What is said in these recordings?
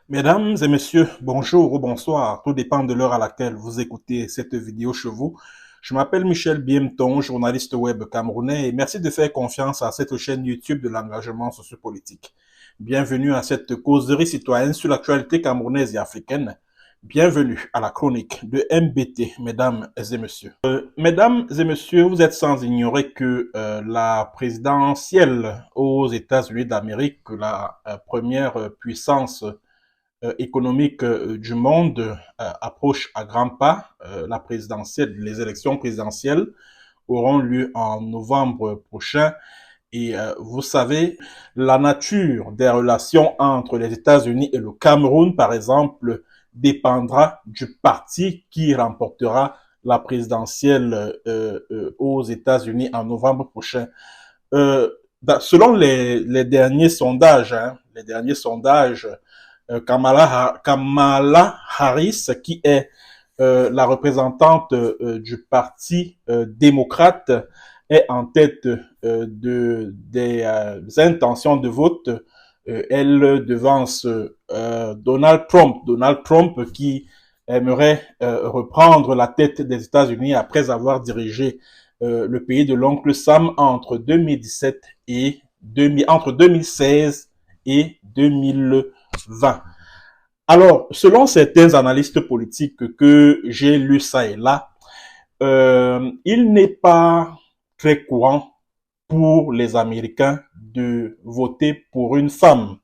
Mesdames et messieurs, bonjour ou bonsoir, tout dépend de l'heure à laquelle vous écoutez cette vidéo chez vous. Je m'appelle Michel Biemton, journaliste web camerounais, et merci de faire confiance à cette chaîne YouTube de l'engagement sociopolitique. Bienvenue à cette causerie citoyenne sur l'actualité camerounaise et africaine. Bienvenue à la chronique de MBT, mesdames et messieurs. Mesdames et messieurs, vous êtes sans ignorer que la présidentielle aux États-Unis d'Amérique, la première puissance économique du monde approche à grands pas. Les élections présidentielles auront lieu en novembre prochain. Et vous savez, la nature des relations entre les États-Unis et le Cameroun, par exemple, dépendra du parti qui remportera la présidentielle aux États-Unis en novembre prochain. Selon les derniers sondages, Kamala Harris, qui est la représentante du parti démocrate, est en tête des intentions de vote. Elle devance Donald Trump. Donald Trump qui aimerait reprendre la tête des États-Unis après avoir dirigé le pays de l'oncle Sam entre 2017 et entre 2016 et 2020. Alors, selon certains analystes politiques que j'ai lus ça et là, il n'est pas très courant pour les Américains de voter pour une femme.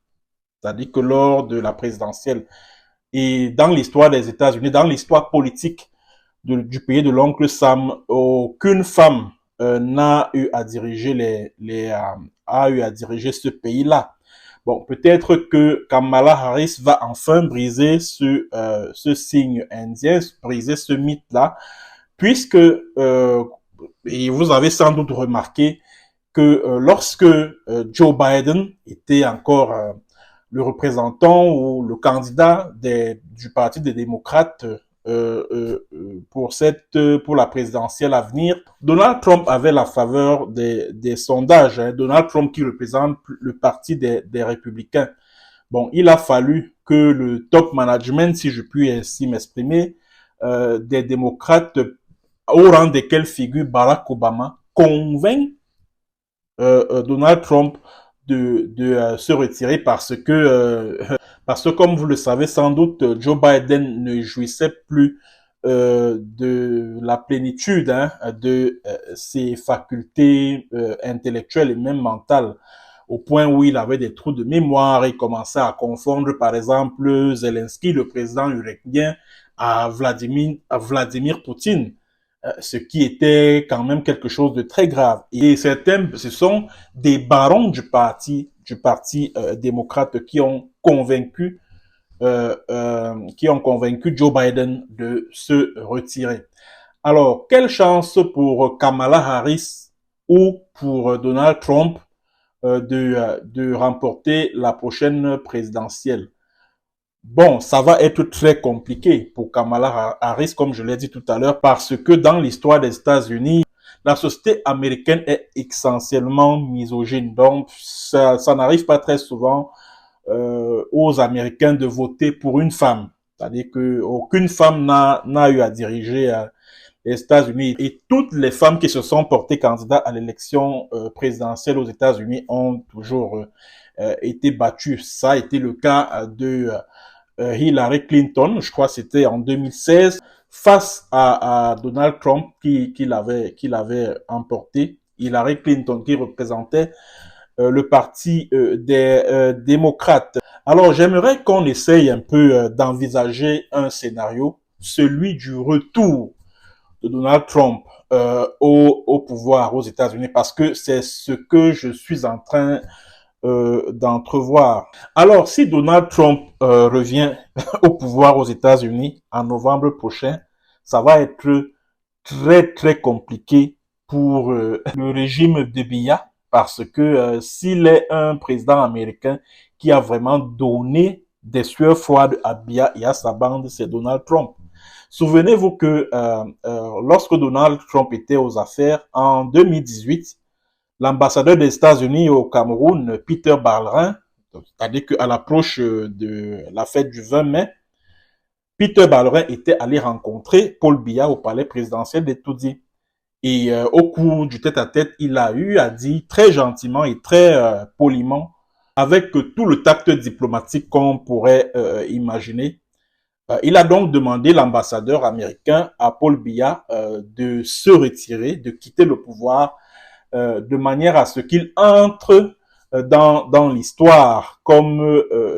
C'est-à-dire que lors de la présidentielle et dans l'histoire des États-Unis, dans l'histoire politique du pays de l'oncle Sam, aucune femme n'a eu à diriger ce pays-là. Bon, peut-être que Kamala Harris va enfin briser ce signe indien, briser ce mythe-là, puisque, et vous avez sans doute remarqué que lorsque Joe Biden était encore le représentant ou le candidat du Parti des démocrates pour la présidentielle à venir, Donald Trump avait la faveur des sondages. Donald Trump qui représente le parti des républicains. Bon, il a fallu que le top management, si je puis ainsi m'exprimer, des démocrates, au rang desquels figure Barack Obama, convainc Donald Trump de se retirer parce que comme vous le savez sans doute, Joe Biden ne jouissait plus de la plénitude de ses facultés intellectuelles et même mentales, au point où il avait des trous de mémoire et commençait à confondre par exemple Zelensky, le président ukrainien, à Vladimir Poutine. Ce qui était quand même quelque chose de très grave. Et certains, ce sont des barons du parti démocrate qui ont convaincu Joe Biden de se retirer. Alors, quelle chance pour Kamala Harris ou pour Donald Trump de remporter la prochaine présidentielle? Bon, ça va être très compliqué pour Kamala Harris, comme je l'ai dit tout à l'heure, parce que dans l'histoire des États-Unis, la société américaine est essentiellement misogyne. Donc, ça n'arrive pas très souvent aux Américains de voter pour une femme. C'est-à-dire qu'aucune femme n'a eu à diriger les États-Unis. Et toutes les femmes qui se sont portées candidates à l'élection présidentielle aux États-Unis ont toujours été battues. Ça a été le cas de Hillary Clinton, je crois que c'était en 2016, face à Donald Trump qui l'avait emporté. Hillary Clinton qui représentait le parti des démocrates. Alors j'aimerais qu'on essaye un peu d'envisager un scénario, celui du retour de Donald Trump au pouvoir aux États-Unis, parce que c'est ce que je suis en train d'entrevoir. Alors, si Donald Trump revient au pouvoir aux États-Unis en novembre prochain, ça va être très très compliqué pour le régime de Biya, parce que s'il est un président américain qui a vraiment donné des sueurs froides à Biya et à sa bande, c'est Donald Trump. Souvenez-vous que lorsque Donald Trump était aux affaires en 2018, l'ambassadeur des États-Unis au Cameroun, Peter Ballerin, c'est-à-dire qu'à l'approche de la fête du 20 mai, Peter Ballerin était allé rencontrer Paul Biya au palais présidentiel d'Etoudi. Et au cours du tête-à-tête, il a eu à dire très gentiment et très poliment, avec tout le tact diplomatique qu'on pourrait imaginer. Il a donc demandé l'ambassadeur américain à Paul Biya de se retirer, de quitter le pouvoir, de manière à ce qu'il entre dans l'histoire comme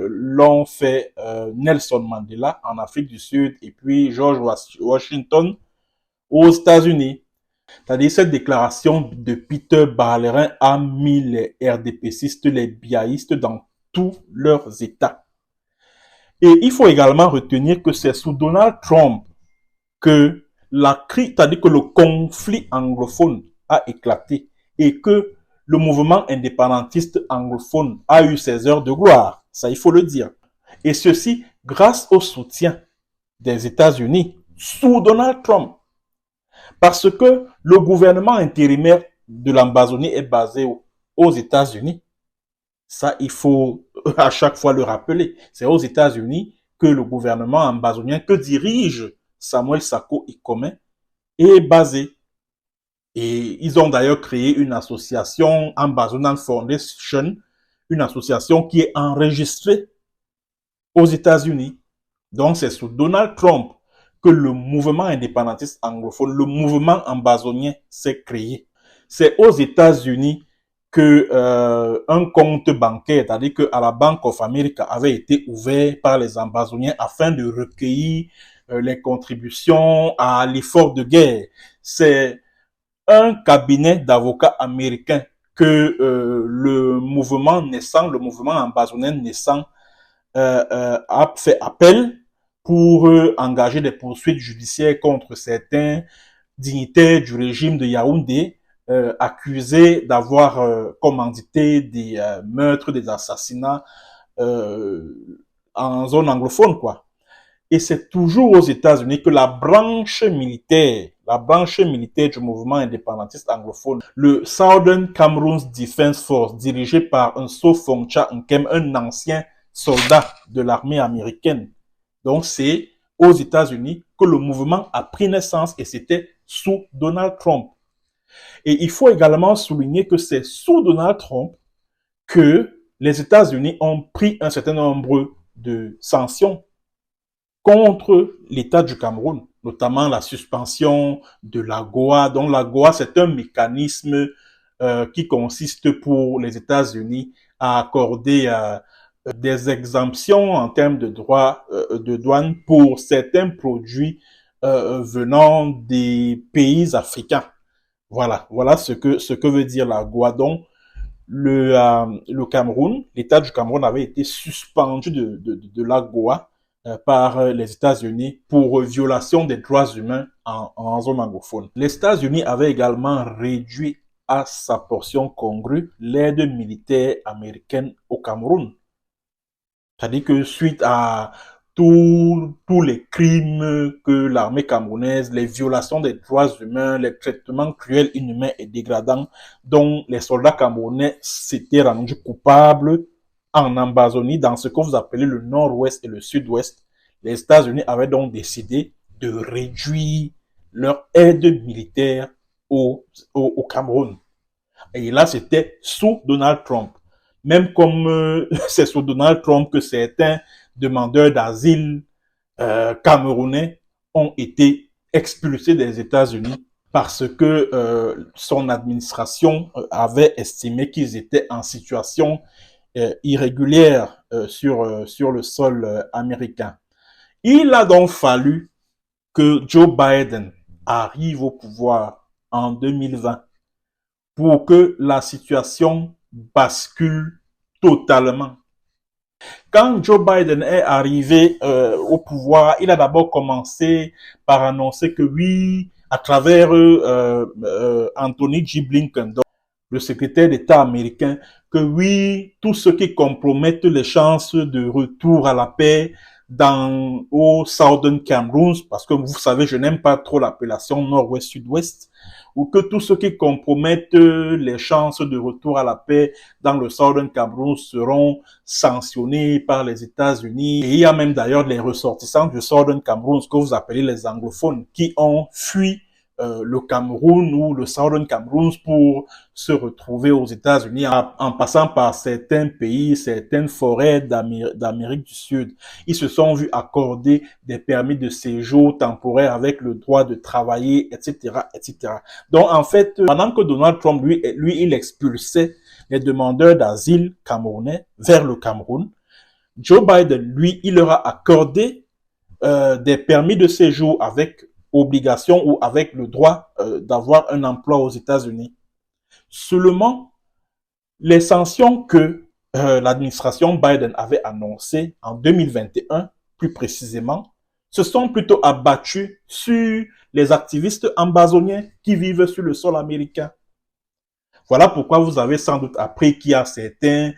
l'ont fait Nelson Mandela en Afrique du Sud et puis George Washington aux États-Unis. C'est-à-dire cette déclaration de Peter Ballerin a mis les RDPcistes, les biaïstes dans tous leurs états. Et il faut également retenir que c'est sous Donald Trump que c'est-à-dire que le conflit anglophone a éclaté et que le mouvement indépendantiste anglophone a eu ses heures de gloire. Ça, il faut le dire. Et ceci grâce au soutien des États-Unis sous Donald Trump. Parce que le gouvernement intérimaire de l'Ambazonie est basé aux États-Unis. Ça, il faut à chaque fois le rappeler. C'est aux États-Unis que le gouvernement ambazonien que dirige Samuel Sako Ikome est basé. Et ils ont d'ailleurs créé une association, Ambazonan Foundation, une association qui est enregistrée aux États-Unis. Donc, c'est sous Donald Trump que le mouvement indépendantiste anglophone, le mouvement ambazonien s'est créé. C'est aux États-Unis que un compte bancaire, c'est-à-dire qu'à la Bank of America, avait été ouvert par les ambazoniens afin de recueillir les contributions à l'effort de guerre. C'est un cabinet d'avocats américains que le mouvement naissant, le mouvement ambazonien naissant, a fait appel pour engager des poursuites judiciaires contre certains dignitaires du régime de Yaoundé accusés d'avoir commandité des meurtres, des assassinats en zone anglophone, quoi. Et c'est toujours aux États-Unis que la branche militaire du mouvement indépendantiste anglophone, le Southern Cameroon Defense Force, dirigé par un Sofongcha Nkem, un ancien soldat de l'armée américaine. Donc c'est aux États-Unis que le mouvement a pris naissance et c'était sous Donald Trump. Et il faut également souligner que c'est sous Donald Trump que les États-Unis ont pris un certain nombre de sanctions contre l'État du Cameroun, notamment la suspension de l'AGOA. Donc l'AGOA, c'est un mécanisme qui consiste pour les États-Unis à accorder des exemptions en termes de droits de douane pour certains produits venant des pays africains. Voilà ce que veut dire l'AGOA. Donc le Cameroun, l'État du Cameroun avait été suspendu de l'AGOA par les États-Unis pour violation des droits humains en zone anglophone. Les États-Unis avaient également réduit à sa portion congrue l'aide militaire américaine au Cameroun. C'est-à-dire que suite à tous les crimes que l'armée camerounaise, les violations des droits humains, les traitements cruels, inhumains et dégradants dont les soldats camerounais s'étaient rendus coupables en Ambazonie, dans ce que vous appelez le nord-ouest et le sud-ouest, les États-Unis avaient donc décidé de réduire leur aide militaire au Cameroun. Et là, c'était sous Donald Trump. Même comme c'est sous Donald Trump que certains demandeurs d'asile camerounais ont été expulsés des États-Unis parce que son administration avait estimé qu'ils étaient en situation irrégulière sur le sol américain. Il a donc fallu que Joe Biden arrive au pouvoir en 2020 pour que la situation bascule totalement. Quand Joe Biden est arrivé au pouvoir, il a d'abord commencé par annoncer que oui, à travers Anthony J. Blinken, donc, le secrétaire d'État américain, que oui, tout ce qui compromette les chances de retour à la paix au Southern Cameroun, parce que vous savez, je n'aime pas trop l'appellation Nord-Ouest-Sud-Ouest, ou que tous ceux qui compromettent les chances de retour à la paix dans le Southern Cameroun seront sanctionnés par les États-Unis. Et il y a même d'ailleurs les ressortissants du Southern Cameroun, ce que vous appelez les anglophones, qui ont fui le Cameroun ou le Southern Cameroun pour se retrouver aux États-Unis en passant par certains pays, certaines forêts d'Amérique du Sud. Ils se sont vus accorder des permis de séjour temporaires avec le droit de travailler, etc., etc. Donc, en fait, pendant que Donald Trump, lui, il expulsait les demandeurs d'asile camerounais vers le Cameroun, Joe Biden, lui, il leur a accordé des permis de séjour avec obligation ou avec le droit d'avoir un emploi aux États-Unis. Seulement, les sanctions que l'administration Biden avait annoncées en 2021, plus précisément, se sont plutôt abattues sur les activistes ambazoniens qui vivent sur le sol américain. Voilà pourquoi vous avez sans doute appris qu'il y a certains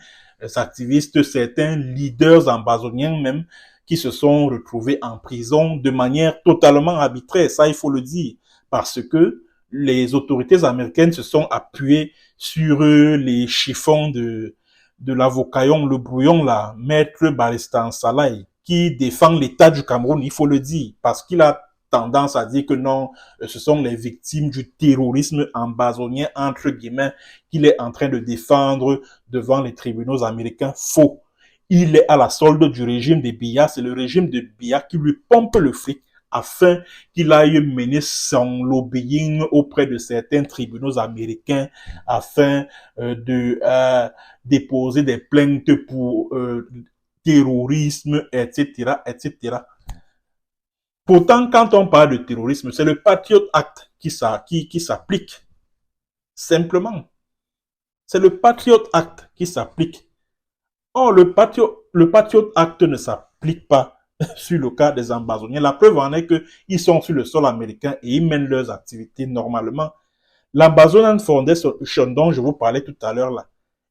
activistes, certains leaders ambazoniens même, qui se sont retrouvés en prison de manière totalement arbitraire, ça il faut le dire, parce que les autorités américaines se sont appuyées sur les chiffons de l'avocaillon, le brouillon là, Maître Baristan Salaï, qui défend l'État du Cameroun, il faut le dire, parce qu'il a tendance à dire que non, ce sont les victimes du terrorisme ambazonien, entre guillemets, qu'il est en train de défendre devant les tribunaux américains. Faux. Il est à la solde du régime de Biya. C'est le régime de Biya qui lui pompe le fric afin qu'il aille mener son lobbying auprès de certains tribunaux américains afin de déposer des plaintes pour terrorisme, etc., etc. Pourtant, quand on parle de terrorisme, c'est le Patriot Act qui s'applique. Simplement. C'est le Patriot Act qui s'applique. Or, le Patriot Act ne s'applique pas sur le cas des ambazoniens. La preuve en est qu'ils sont sur le sol américain et ils mènent leurs activités normalement. L'Ambazonian Foundation dont je vous parlais tout à l'heure là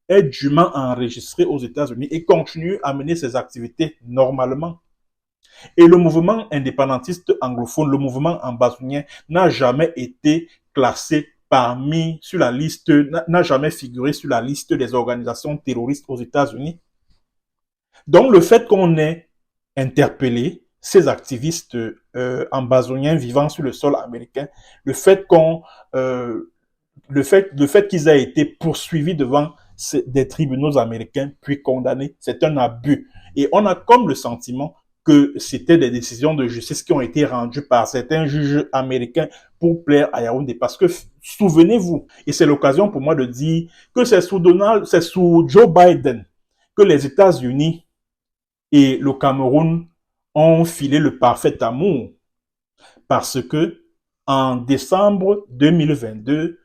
est dûment enregistrée aux États-Unis et continue à mener ses activités normalement. Et le mouvement indépendantiste anglophone, le mouvement ambazonien, n'a jamais été classé sur la liste, n'a jamais figuré sur la liste des organisations terroristes aux États-Unis. Donc, le fait qu'on ait interpellé ces activistes ambazoniens vivant sur le sol américain, le fait qu'ils aient été poursuivis devant des tribunaux américains puis condamnés, c'est un abus. Et on a comme le sentiment que c'était des décisions de justice qui ont été rendues par certains juges américains pour plaire à Yaoundé. Parce que, souvenez-vous, et c'est l'occasion pour moi de dire que c'est sous Joe Biden que les États-Unis et le Cameroun ont filé le parfait amour. Parce que, en décembre 2022,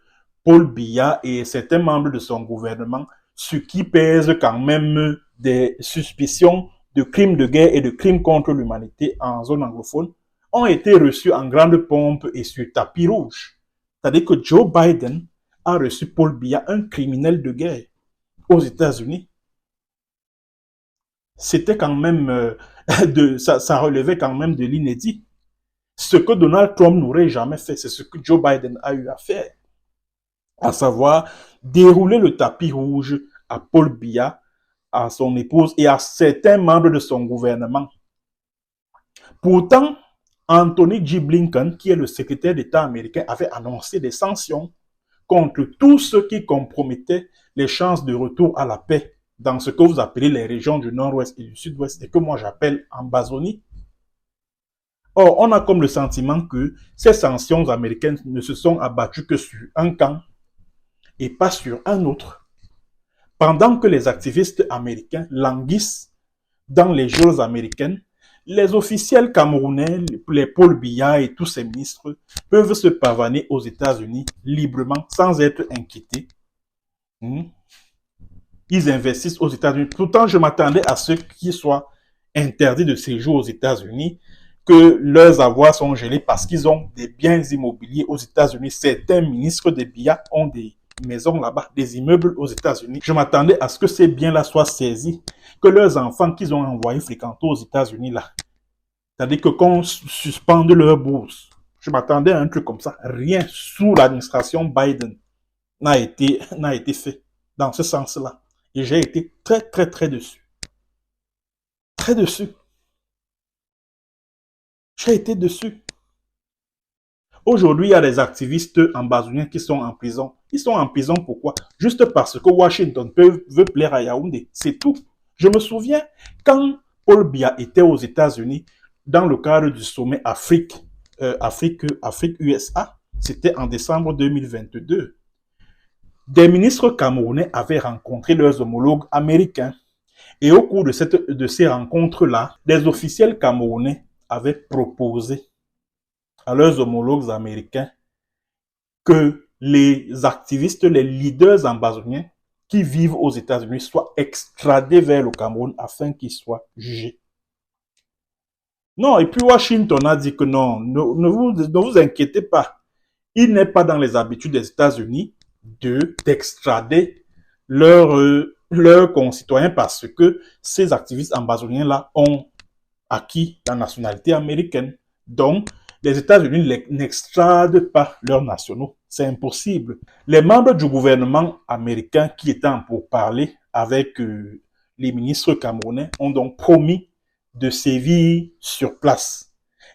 Paul Biya et certains membres de son gouvernement, ce qui pèse quand même des suspicions de crimes de guerre et de crimes contre l'humanité en zone anglophone, ont été reçus en grande pompe et sur tapis rouge. C'est-à-dire que Joe Biden a reçu Paul Biya, un criminel de guerre, aux États-Unis. C'était quand même, ça relevait quand même de l'inédit. Ce que Donald Trump n'aurait jamais fait, c'est ce que Joe Biden a eu à faire. À savoir, dérouler le tapis rouge à Paul Biya, à son épouse et à certains membres de son gouvernement. Pourtant, Anthony J. Blinken, qui est le secrétaire d'État américain, avait annoncé des sanctions contre tous ceux qui compromettaient les chances de retour à la paix dans ce que vous appelez les régions du nord-ouest et du sud-ouest et que moi j'appelle Ambazonie. Or, on a comme le sentiment que ces sanctions américaines ne se sont abattues que sur un camp et pas sur un autre. Pendant que les activistes américains languissent dans les geôles américaines, les officiels camerounais, les Paul Biya et tous ces ministres peuvent se pavaner aux États-Unis librement sans être inquiétés. Ils investissent aux États-Unis. Pourtant, je m'attendais à ce qu'ils soient interdits de séjour aux États-Unis, que leurs avoirs sont gelés parce qu'ils ont des biens immobiliers aux États-Unis. Certains ministres de Biya ont des maisons là-bas, des immeubles aux États-Unis. Je m'attendais à ce que ces biens-là soient saisis, que leurs enfants qu'ils ont envoyés fréquenter aux États-Unis là C'est-à-dire que qu'on suspende leur bourse. Je m'attendais à un truc comme ça. Rien sous l'administration Biden n'a été fait dans ce sens-là. Et j'ai été très, très, très déçu. Très déçu. J'ai été déçu. Aujourd'hui, il y a des activistes ambazoniens qui sont en prison. Ils sont en prison pourquoi? Juste parce que Washington veut plaire à Yaoundé. C'est tout. Je me souviens quand Paul Biya était aux États-Unis dans le cadre du sommet Afrique-USA. C'était en décembre 2022. Des ministres camerounais avaient rencontré leurs homologues américains. Et au cours de ces rencontres-là, des officiels camerounais avaient proposé à leurs homologues américains que les activistes, les leaders ambazoniens qui vivent aux États-Unis soient extradés vers le Cameroun afin qu'ils soient jugés. Non, et puis Washington a dit que non, ne vous inquiétez pas. Il n'est pas dans les habitudes des États-Unis d'extrader leurs concitoyens parce que ces activistes ambazoniens-là ont acquis la nationalité américaine. Donc, les États-Unis n'extradent pas leurs nationaux. C'est impossible. Les membres du gouvernement américain qui étaient en pourparlers avec les ministres camerounais ont donc promis de sévir sur place.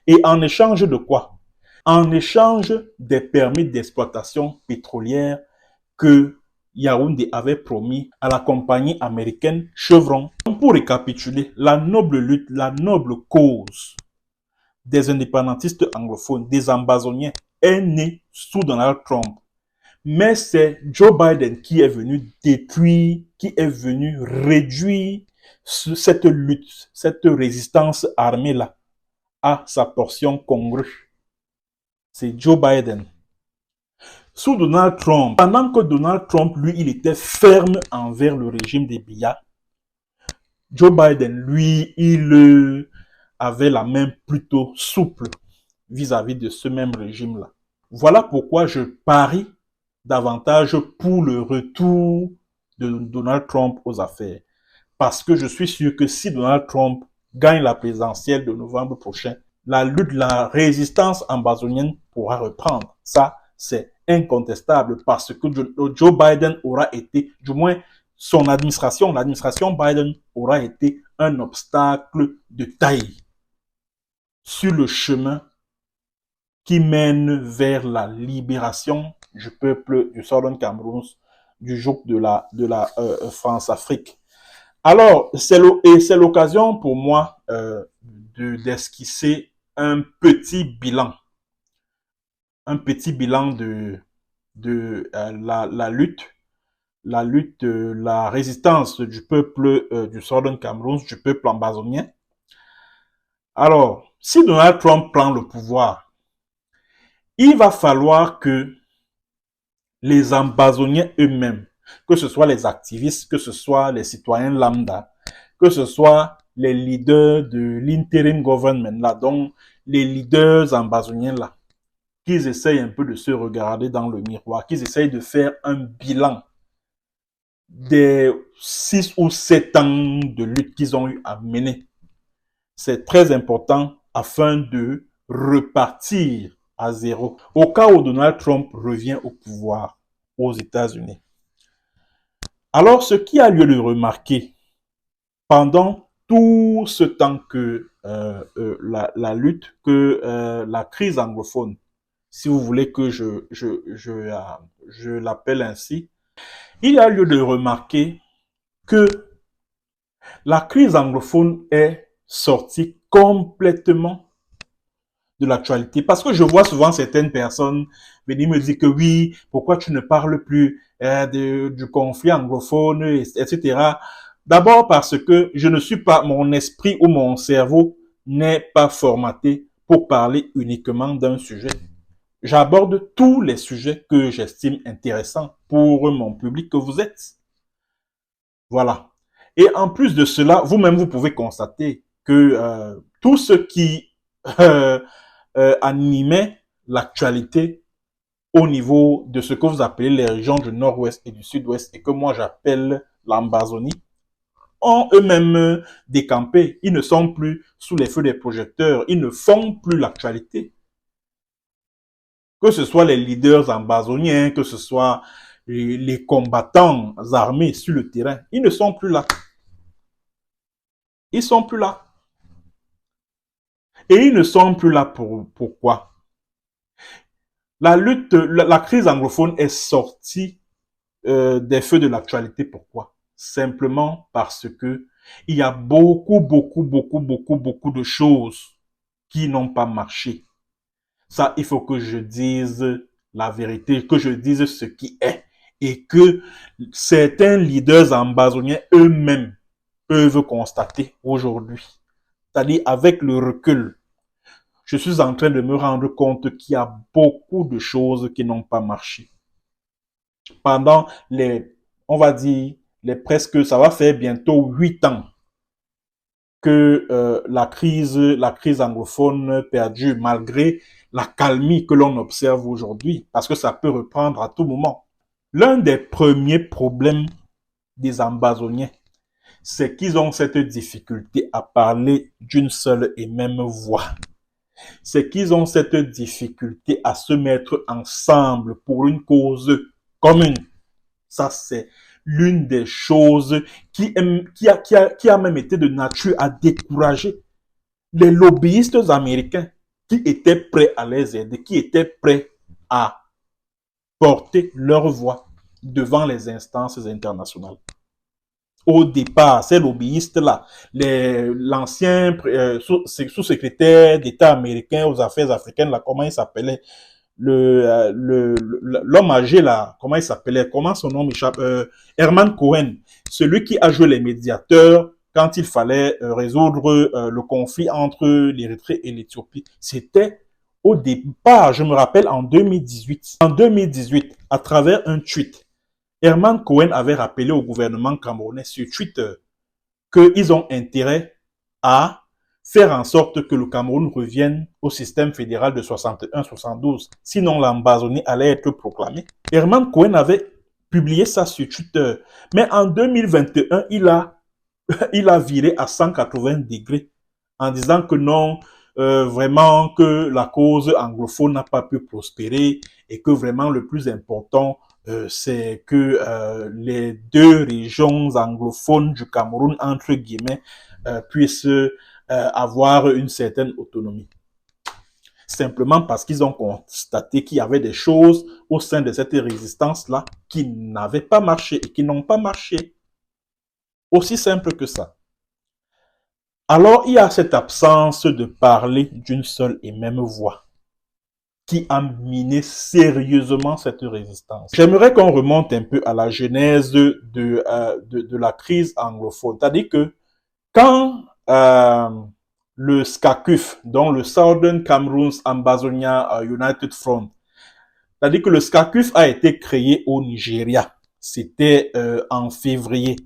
Et en échange de quoi? En échange des permis d'exploitation pétrolière que Yaoundé avait promis à la compagnie américaine Chevron. Pour récapituler, la noble lutte, la noble cause des indépendantistes anglophones, des ambazoniens, est née sous Donald Trump. Mais c'est Joe Biden qui est venu détruire, qui est venu réduire cette lutte, cette résistance armée-là à sa portion congrue. C'est Joe Biden. Sous Donald Trump, pendant que Donald Trump, lui, il était ferme envers le régime des Biya, Joe Biden, lui, il avait la main plutôt souple vis-à-vis de ce même régime-là. Voilà pourquoi je parie davantage pour le retour de Donald Trump aux affaires. Parce que je suis sûr que si Donald Trump gagne la présidentielle de novembre prochain, la lutte, la résistance ambazonienne pourra reprendre. Ça, c'est incontestable parce que Joe Biden aura été, du moins son administration, l'administration Biden aura été un obstacle de taille sur le chemin qui mène vers la libération du peuple du Southern Cameroun, du joug de la France-Afrique. Alors, c'est l'occasion pour moi d'esquisser un petit bilan de la lutte, la résistance du peuple du Southern Cameroun, du peuple ambazonien. Alors, si Donald Trump prend le pouvoir, il va falloir que les ambazoniens eux-mêmes, que ce soit les activistes, que ce soit les citoyens lambda, que ce soit les leaders de l'interim government là, donc les leaders ambazoniens là, qu'ils essayent un peu de se regarder dans le miroir, qu'ils essayent de faire un bilan des 6 ou 7 ans de lutte qu'ils ont eu à mener. C'est très important afin de repartir à zéro. Au cas où Donald Trump revient au pouvoir aux États-Unis. Alors, ce qui a lieu de remarquer pendant tout ce temps que la lutte, que la crise anglophone, si vous voulez que je l'appelle ainsi, il a lieu de remarquer que la crise anglophone est sortie complètement de l'actualité. Parce que je vois souvent certaines personnes venir me dire que oui, pourquoi tu ne parles plus du conflit anglophone, etc. D'abord parce que je ne suis pas, mon esprit ou mon cerveau n'est pas formaté pour parler uniquement d'un sujet. J'aborde tous les sujets que j'estime intéressants pour mon public que vous êtes. Voilà. Et en plus de cela, vous-même, vous pouvez constater que tout ce qui animait l'actualité au niveau de ce que vous appelez les régions du nord-ouest et du sud-ouest et que moi j'appelle l'Ambazonie, ont eux-mêmes décampé. Ils ne sont plus sous les feux des projecteurs. Ils ne font plus l'actualité. Que ce soit les leaders ambazoniens, que ce soit les combattants armés sur le terrain, ils ne sont plus là. Ils sont plus là. Et ils ne sont plus là pourquoi? La crise anglophone est sortie des feux de l'actualité. Pourquoi? Simplement parce que il y a beaucoup de choses qui n'ont pas marché. Ça, il faut que je dise la vérité, que je dise ce qui est. Et que certains leaders ambazoniens eux-mêmes peuvent constater aujourd'hui. C'est-à-dire avec le recul. Je suis en train de me rendre compte qu'il y a beaucoup de choses qui n'ont pas marché. Pendant on va dire, ça va faire bientôt 8 ans que la crise anglophone perdure malgré la calmie que l'on observe aujourd'hui, parce que ça peut reprendre à tout moment. L'un des premiers problèmes des Ambazoniens, c'est qu'ils ont cette difficulté à parler d'une seule et même voix. C'est qu'ils ont cette difficulté à se mettre ensemble pour une cause commune. Ça, c'est l'une des choses qui a même été de nature à décourager les lobbyistes américains qui étaient prêts à les aider, qui étaient prêts à porter leur voix devant les instances internationales. Au départ, ces lobbyistes-là, l'ancien sous-secrétaire d'État américain aux affaires africaines, là, comment il s'appelait? L'homme âgé là, comment il s'appelait, comment son nom m'échappe, Herman Cohen, celui qui a joué les médiateurs quand il fallait résoudre le conflit entre l'Érythrée et l'Éthiopie. C'était au départ, je me rappelle, en 2018. En 2018, à travers un tweet, Herman Cohen avait rappelé au gouvernement camerounais sur Twitter qu'ils ont intérêt à faire en sorte que le Cameroun revienne au système fédéral de 61-72. Sinon, l'Ambazonie allait être proclamée. Herman Cohen avait publié ça sur Twitter. Mais en 2021, il a viré à 180 degrés en disant que non, vraiment que la cause anglophone n'a pas pu prospérer et que vraiment le plus important, c'est que les deux régions anglophones du Cameroun, entre guillemets, puissent avoir une certaine autonomie. Simplement parce qu'ils ont constaté qu'il y avait des choses au sein de cette résistance-là qui n'avaient pas marché et qui n'ont pas marché. Aussi simple que ça. Alors, il y a cette absence de parler d'une seule et même voix qui a miné sérieusement cette résistance. J'aimerais qu'on remonte un peu à la genèse de la crise anglophone. C'est-à-dire que quand le SCACUF, dont le Southern Cameroons Ambazonia United Front, c'est-à-dire que le SCACUF a été créé au Nigeria. C'était en février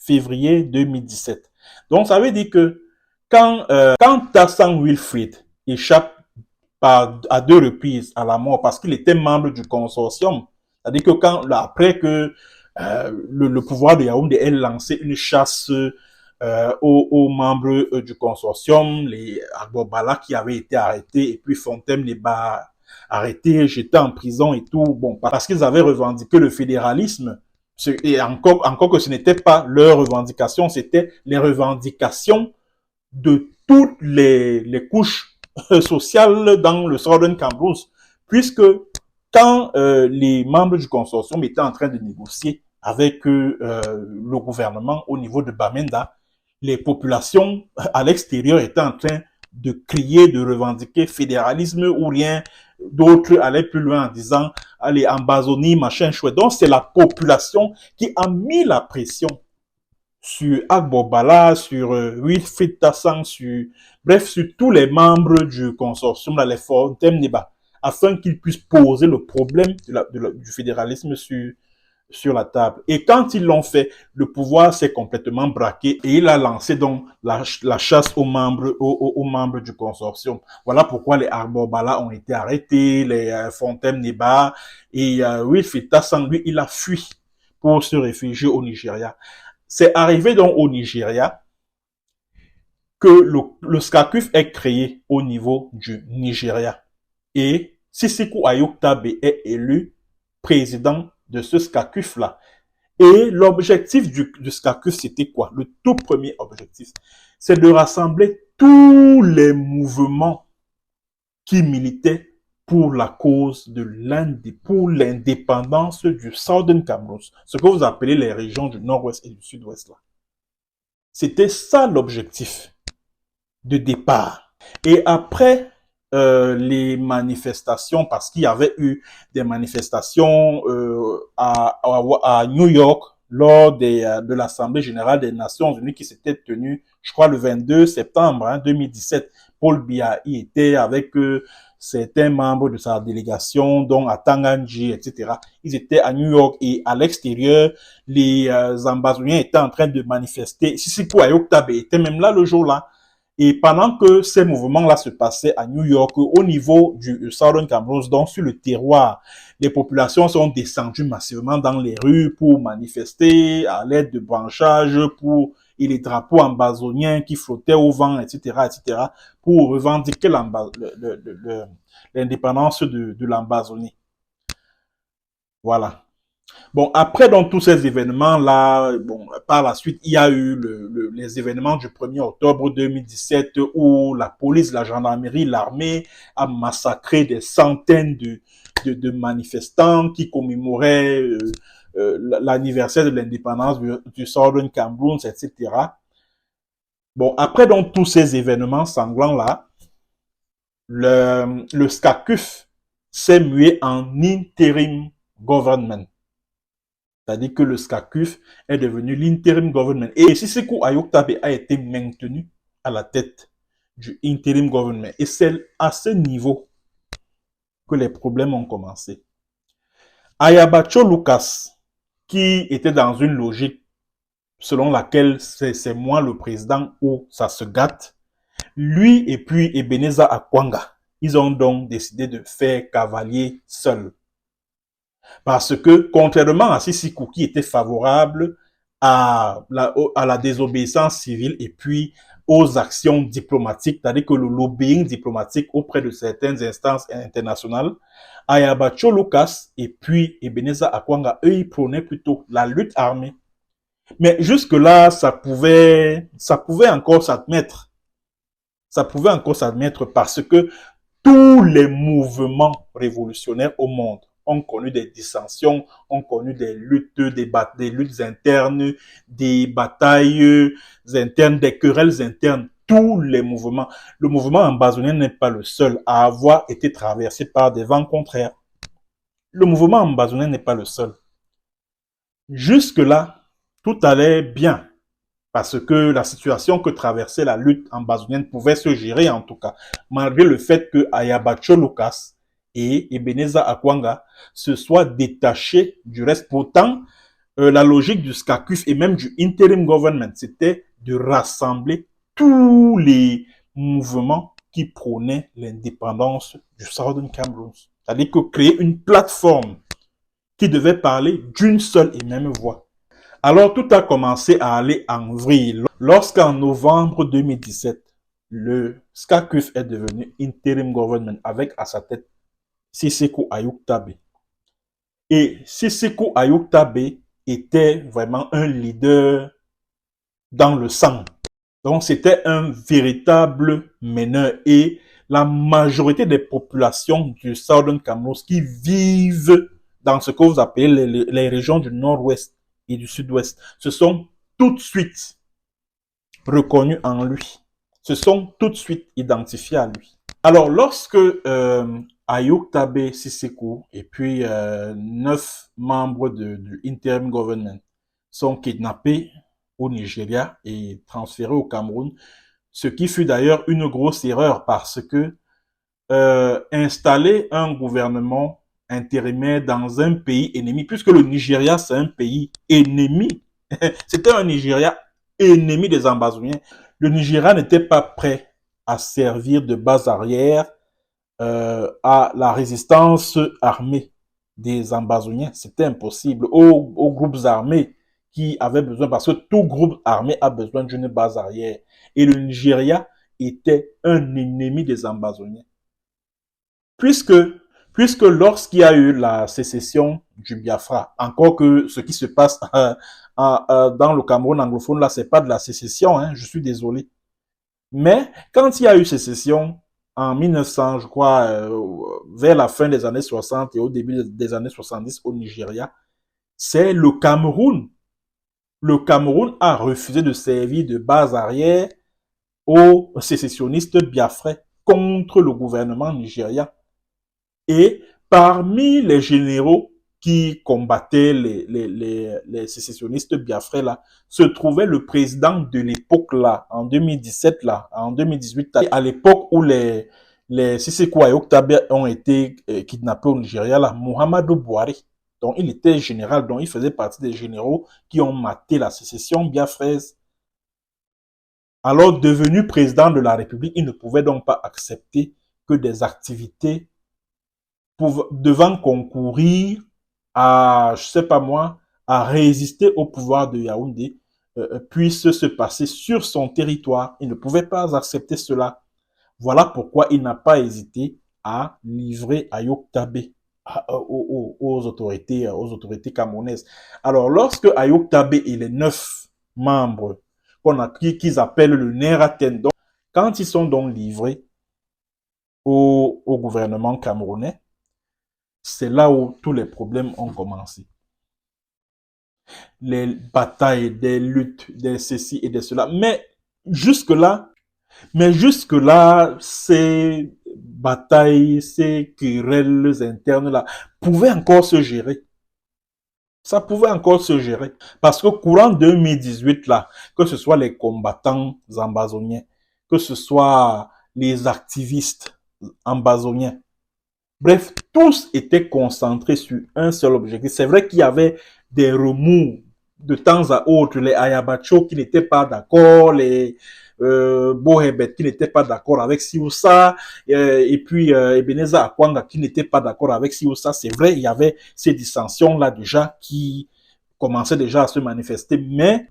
2017. Donc, ça veut dire que quand Tassan Wilfrid échappe à 2 reprises à la mort parce qu'il était membre du consortium, c'est-à-dire que après que le pouvoir de Yaoundé ait lancé une chasse aux membres du consortium, les Agbobala qui avaient été arrêtés et puis Fontaine Neba arrêté, jeté en prison et tout, bon, parce qu'ils avaient revendiqué le fédéralisme. Et encore que ce n'était pas leur revendication, c'était les revendications de toutes les couches sociales dans le Southern Cameroun, puisque quand les membres du consortium étaient en train de négocier avec le gouvernement au niveau de Bamenda, les populations à l'extérieur étaient en train de crier, de revendiquer fédéralisme ou rien. D'autres allaient plus loin en disant, allez, Ambazonie, machin chouette. Donc, c'est la population qui a mis la pression sur Agbobala, sur Wilfrid Tassan, bref, sur tous les membres du consortium, là, les Fontaine Neba, afin qu'ils puissent poser le problème du fédéralisme sur la table. Et quand ils l'ont fait, le pouvoir s'est complètement braqué et il a lancé donc la chasse aux membres du consortium. Voilà pourquoi les Agbobala ont été arrêtés, les Fontaine Neba, et Wilfrid Tassan, lui, il a fui pour se réfugier au Nigeria. c'est arrivé donc au Nigeria que le SCACUF est créé au niveau du Nigeria. Et Sisiku Ayoktabe est élu président de ce SCACUF-là. Et l'objectif du SCACUF, c'était quoi? Le tout premier objectif, c'est de rassembler tous les mouvements qui militaient pour la cause de pour l'indépendance du Southern Cameroun, ce que vous appelez les régions du nord-ouest et du sud-ouest là. C'était ça l'objectif de départ. Et après les manifestations, parce qu'il y avait eu des manifestations à New York lors de l'Assemblée générale des Nations Unies qui s'était tenue, je crois, le 22 septembre 2017. Paul Biya y était avec certains membres de sa délégation, dont à Tanganji, etc. Ils étaient à New York et à l'extérieur, les Ambazoniens étaient en train de manifester. Sisiku Ayoktabe était même là le jour-là. Et pendant que ces mouvements-là se passaient à New York, au niveau du Southern Cameroun, donc sur le terroir, les populations sont descendues massivement dans les rues pour manifester à l'aide de branchages, et les drapeaux ambazoniens qui flottaient au vent, etc., etc., pour revendiquer l'indépendance de l'Ambazonie. Voilà. Bon, après donc tous ces événements-là, bon, par la suite, il y a eu les événements du 1er octobre 2017 où la police, la gendarmerie, l'armée a massacré des centaines de manifestants qui commémoraient l'anniversaire de l'indépendance du Southern Cameroun, etc. Bon, après donc tous ces événements sanglants-là, le SCACUF s'est mué en interim government. C'est-à-dire que le SCACUF est devenu l'interim government. Et Sisiku Ayoktabe a été maintenu à la tête du interim government. Et c'est à ce niveau que les problèmes ont commencé. Ayabacho Lucas, qui était dans une logique selon laquelle c'est moi le président ou ça se gâte, lui et puis Ebeneza Akwanga, ils ont donc décidé de faire cavalier seul. Parce que, contrairement à Sisiku qui était favorable à la désobéissance civile et puis aux actions diplomatiques, c'est-à-dire que le lobbying diplomatique auprès de certaines instances internationales, Ayabacho Lucas et puis Ebeneza Akwanga, eux, ils prônaient plutôt la lutte armée. Mais jusque-là, ça pouvait encore s'admettre. Ça pouvait encore s'admettre parce que tous les mouvements révolutionnaires au monde ont connu des dissensions, ont connu des luttes, des luttes internes, des batailles internes, des querelles internes. Tous les mouvements. Le mouvement ambazonien n'est pas le seul à avoir été traversé par des vents contraires. Le mouvement ambazonien n'est pas le seul. Jusque-là, tout allait bien. Parce que la situation que traversait la lutte ambazonienne pouvait se gérer en tout cas, malgré le fait que Ayabacho Lucas et Ebeneza Akwanga se soient détachés du reste. Pourtant, la logique du SCACUF et même du interim government, c'était de rassembler tous les mouvements qui prônaient l'indépendance du Southern Cameroun. C'est-à-dire que créer une plateforme qui devait parler d'une seule et même voix. Alors, tout a commencé à aller en vrille lorsqu'en novembre 2017, le SCACUF est devenu interim government avec à sa tête Sisiku Ayoktabe. Et Sisiku Ayoktabe était vraiment un leader dans le sang. Donc, c'était un véritable meneur et la majorité des populations du Southern Cameroun qui vivent dans ce que vous appelez les régions du nord-ouest et du sud-ouest se sont tout de suite reconnus en lui, se sont tout de suite identifiés à lui. Alors, lorsque Ayoktabe Sisiku et puis 9 membres du interim government sont kidnappés au Nigeria et transférés au Cameroun, ce qui fut d'ailleurs une grosse erreur parce que installer un gouvernement intérimaire dans un pays ennemi, puisque le Nigeria c'est un pays ennemi, c'était un Nigeria ennemi des Ambazoniens. Le Nigeria n'était pas prêt à servir de base arrière à la résistance armée des Ambazoniens. C'était impossible. Aux groupes armés qui avait besoin, parce que tout groupe armé a besoin d'une base arrière. Et le Nigeria était un ennemi des Ambazoniens. Puisque, puisque lorsqu'il y a eu la sécession du Biafra, encore que ce qui se passe dans le Cameroun anglophone, là, c'est pas de la sécession, hein, je suis désolé. Mais quand il y a eu sécession, en 1900, je crois, vers la fin des années 60 et au début des années 70 au Nigeria, c'est le Cameroun. Le Cameroun a refusé de servir de base arrière aux sécessionnistes biafrais contre le gouvernement nigérien. Et parmi les généraux qui combattaient les sécessionnistes biafrais là, se trouvait le président de l'époque là, en 2017 là, en 2018, à l'époque où les Siseko et Oktabe ont été kidnappés au Nigeria là, Muhammadu Buhari. Donc il était général, donc il faisait partie des généraux qui ont maté la sécession biafraise. Alors devenu président de la République, il ne pouvait donc pas accepter que des activités devant concourir à, je sais pas moi, à résister au pouvoir de Yaoundé, puisse se passer sur son territoire. Il ne pouvait pas accepter cela. Voilà pourquoi il n'a pas hésité à livrer Ayok Tabé aux autorités camerounaises. Alors, lorsque Ayok Tabé et les 9 membres qu'ils appellent le Neraten, quand ils sont donc livrés au gouvernement camerounais, c'est là où tous les problèmes ont commencé. Les batailles, des luttes, des ceci et de cela. Mais jusque-là, ces batailles, ces querelles internes-là pouvaient encore se gérer. Ça pouvait encore se gérer. Parce que courant 2018, là, que ce soit les combattants ambazoniens, que ce soit les activistes ambazoniens, bref, tous étaient concentrés sur un seul objectif. C'est vrai qu'il y avait des remous de temps à autre, les Ayabacho qui n'étaient pas d'accord, les Bohebet qui n'étaient pas d'accord avec Sioussa, et puis Ebenezer Akwanga qui n'était pas d'accord avec Sioussa. C'est vrai, il y avait ces dissensions-là déjà qui commençaient déjà à se manifester,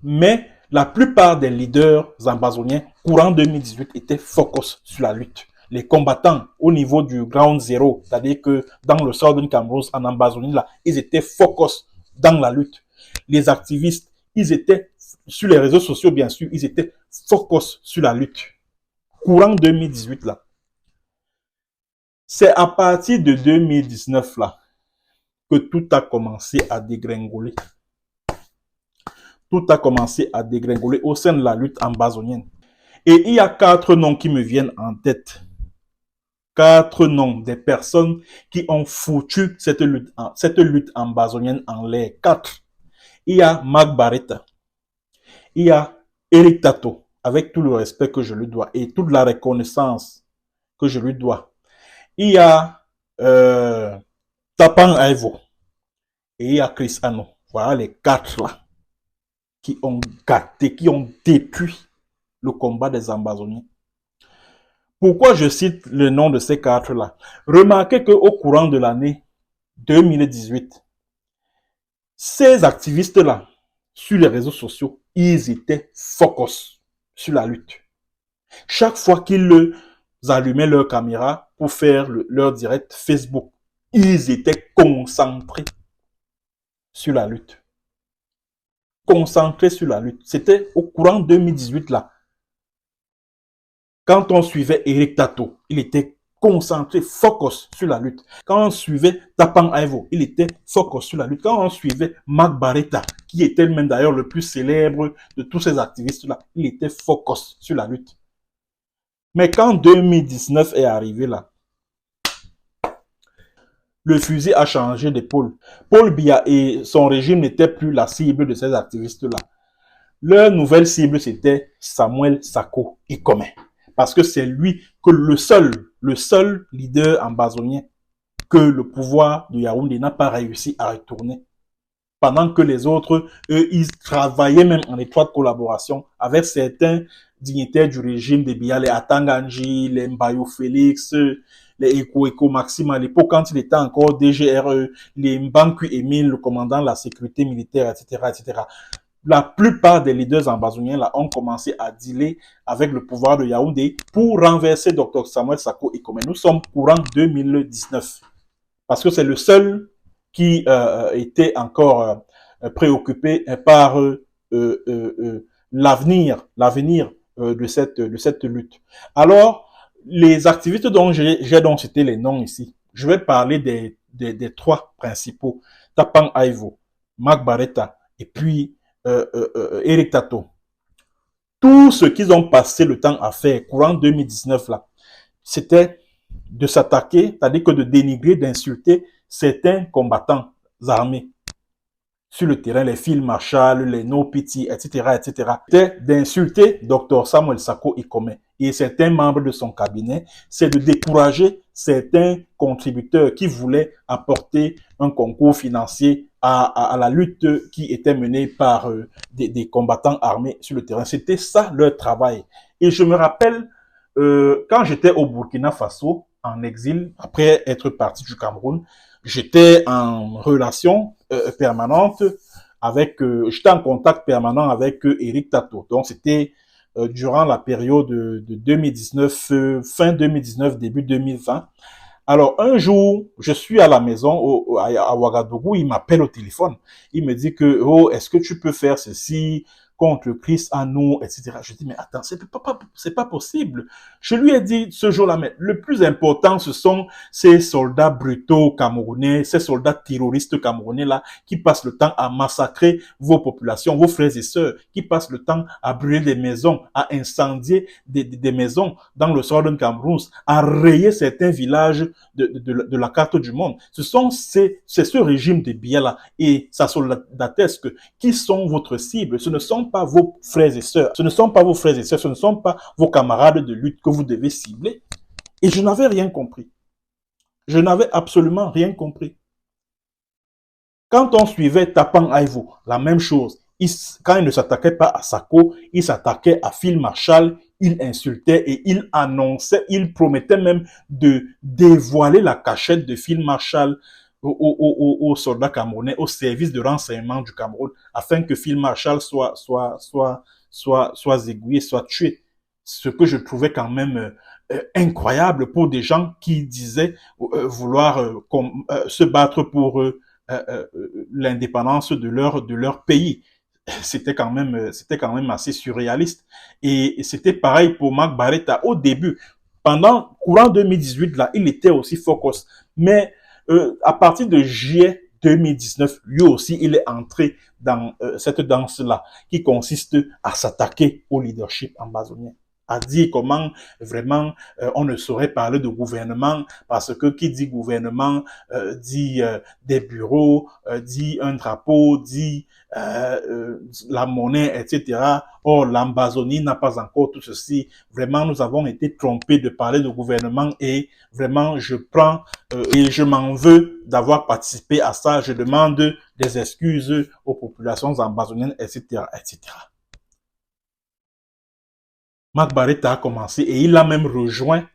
mais la plupart des leaders ambazoniens, courant 2018, étaient focus sur la lutte. Les combattants au niveau du ground zero, c'est-à-dire que dans le Southern Cameroun, en Ambazonie, là, ils étaient focus dans la lutte. Les activistes, ils étaient sur les réseaux sociaux, bien sûr, ils étaient focus sur la lutte. Courant 2018, là. C'est à partir de 2019, là, que tout a commencé à dégringoler. Tout a commencé à dégringoler au sein de la lutte ambazonienne. Et il y a 4 noms qui me viennent en tête. 4 noms des personnes qui ont foutu cette lutte ambazonienne en l'air. 4. Il y a Marc Barretta. Il y a Eric Tato, avec tout le respect que je lui dois et toute la reconnaissance que je lui dois. Il y a Tapan Aivo. Et il y a Chris Ano. Voilà les 4 là qui ont gâté, qui ont détruit le combat des Ambazoniens. Pourquoi je cite le nom de ces 4 là? Remarquez qu'au courant de l'année 2018, ces activistes là, sur les réseaux sociaux, ils étaient focus sur la lutte. Chaque fois qu'ils allumaient leur caméra pour faire leur direct Facebook, ils étaient concentrés sur la lutte. Concentrés sur la lutte. C'était au courant 2018 là. Quand on suivait Eric Tato, il était concentré, focus sur la lutte. Quand on suivait Tapan Aivo, il était focus sur la lutte. Quand on suivait Marc Barretta, qui était même d'ailleurs le plus célèbre de tous ces activistes-là, il était focus sur la lutte. Mais quand 2019 est arrivé là, le fusil a changé d'épaule. Paul Biya et son régime n'étaient plus la cible de ces activistes-là. Leur nouvelle cible, c'était Samuel Sako Ikome. Parce que c'est lui que le seul leader ambazonien que le pouvoir de Yaoundé n'a pas réussi à retourner. Pendant que les autres, eux, ils travaillaient même en étroite collaboration avec certains dignitaires du régime de Biya, les Atanganji, les Mbayo Félix, les Eko Maxime à l'époque, quand il était encore DGRE, les Mbanku Emile, le commandant de la sécurité militaire, etc., etc. la plupart des leaders ambazoniens là ont commencé à dealer avec le pouvoir de Yaoundé pour renverser Dr Samuel Sarko Ekome. Nous sommes courant 2019 parce que c'est le seul qui était encore préoccupé par l'avenir de cette lutte. Alors, les activistes dont j'ai donc cité les noms ici, je vais parler des trois principaux. Tapang Aivo, Marc Barretta et puis Eric Tato. Tout ce qu'ils ont passé le temps à faire courant 2019 là, c'était de s'attaquer, c'est-à-dire que de dénigrer, d'insulter certains combattants armés sur le terrain, les Phil Marshall, les No Pity, etc., etc. C'était d'insulter Dr Samuel Sarko Ekome et certains membres de son cabinet, c'est de décourager certains contributeurs qui voulaient apporter un concours financier à la lutte qui était menée par des combattants armés sur le terrain. C'était ça leur travail. Et je me rappelle, quand j'étais au Burkina Faso, en exil, après être parti du Cameroun, j'étais en relation permanente avec, j'étais en contact permanent avec Eric Tato. Donc, c'était durant la période de 2019, fin 2019, début 2020. Alors, un jour, je suis à la maison à Ouagadougou, il m'appelle au téléphone. Il me dit que, oh, est-ce que tu peux faire ceci contre le Christ à nous, etc. Je dis, mais attends, c'est pas possible. Je lui ai dit ce jour-là, mais le plus important, ce sont ces soldats brutaux camerounais, ces soldats terroristes camerounais-là, qui passent le temps à massacrer vos populations, vos frères et sœurs, qui passent le temps à brûler des maisons, à incendier des maisons dans le Southern Cameroun, à rayer certains villages de la carte du monde. C'est ce régime de Biala et sa soldatesque qui sont votre cible. Ce ne sont pas vos frères et sœurs. Ce ne sont pas vos frères et sœurs. Ce ne sont pas vos camarades de lutte que vous devez cibler. Et je n'avais rien compris. Je n'avais absolument rien compris. Quand on suivait Tapang Aivo, la même chose. Quand il ne s'attaquait pas à Sarko, il s'attaquait à Phil Marshall, il insultait et il annonçait, il promettait même de dévoiler la cachette de Phil Marshall aux soldats camerounais, au service de renseignement du Cameroun, afin que Phil Marshall soit aiguillé, soit tué. Ce que je trouvais quand même incroyable pour des gens qui disaient vouloir se battre pour l'indépendance de leur pays. C'était quand même assez surréaliste. Et c'était pareil pour Marc Barretta au début. Pendant courant 2018, là, il était aussi focus. Mais à partir de juillet 2019, lui aussi, il est entré dans cette danse-là qui consiste à s'attaquer au leadership ambazonien, à dire comment vraiment on ne saurait parler de gouvernement parce que qui dit gouvernement dit des bureaux, dit un drapeau, dit la monnaie, etc. Or, l'Ambazonie n'a pas encore tout ceci. Vraiment, nous avons été trompés de parler de gouvernement et vraiment, je prends et je m'en veux d'avoir participé à ça. Je demande des excuses aux populations ambazoniennes, etc., etc. Marc Barretta a commencé et il a même rejoint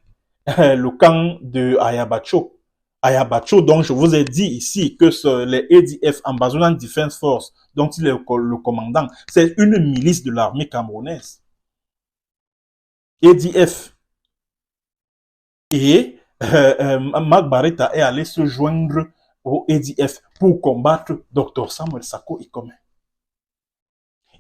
le camp de Ayabacho. Ayabacho, dont je vous ai dit ici que les ADF, Ambazonian Defense Force, dont il est le commandant, c'est une milice de l'armée camerounaise. ADF. Et Marc Barretta est allé se joindre au ADF pour combattre Dr Samuel Sarko Ekome.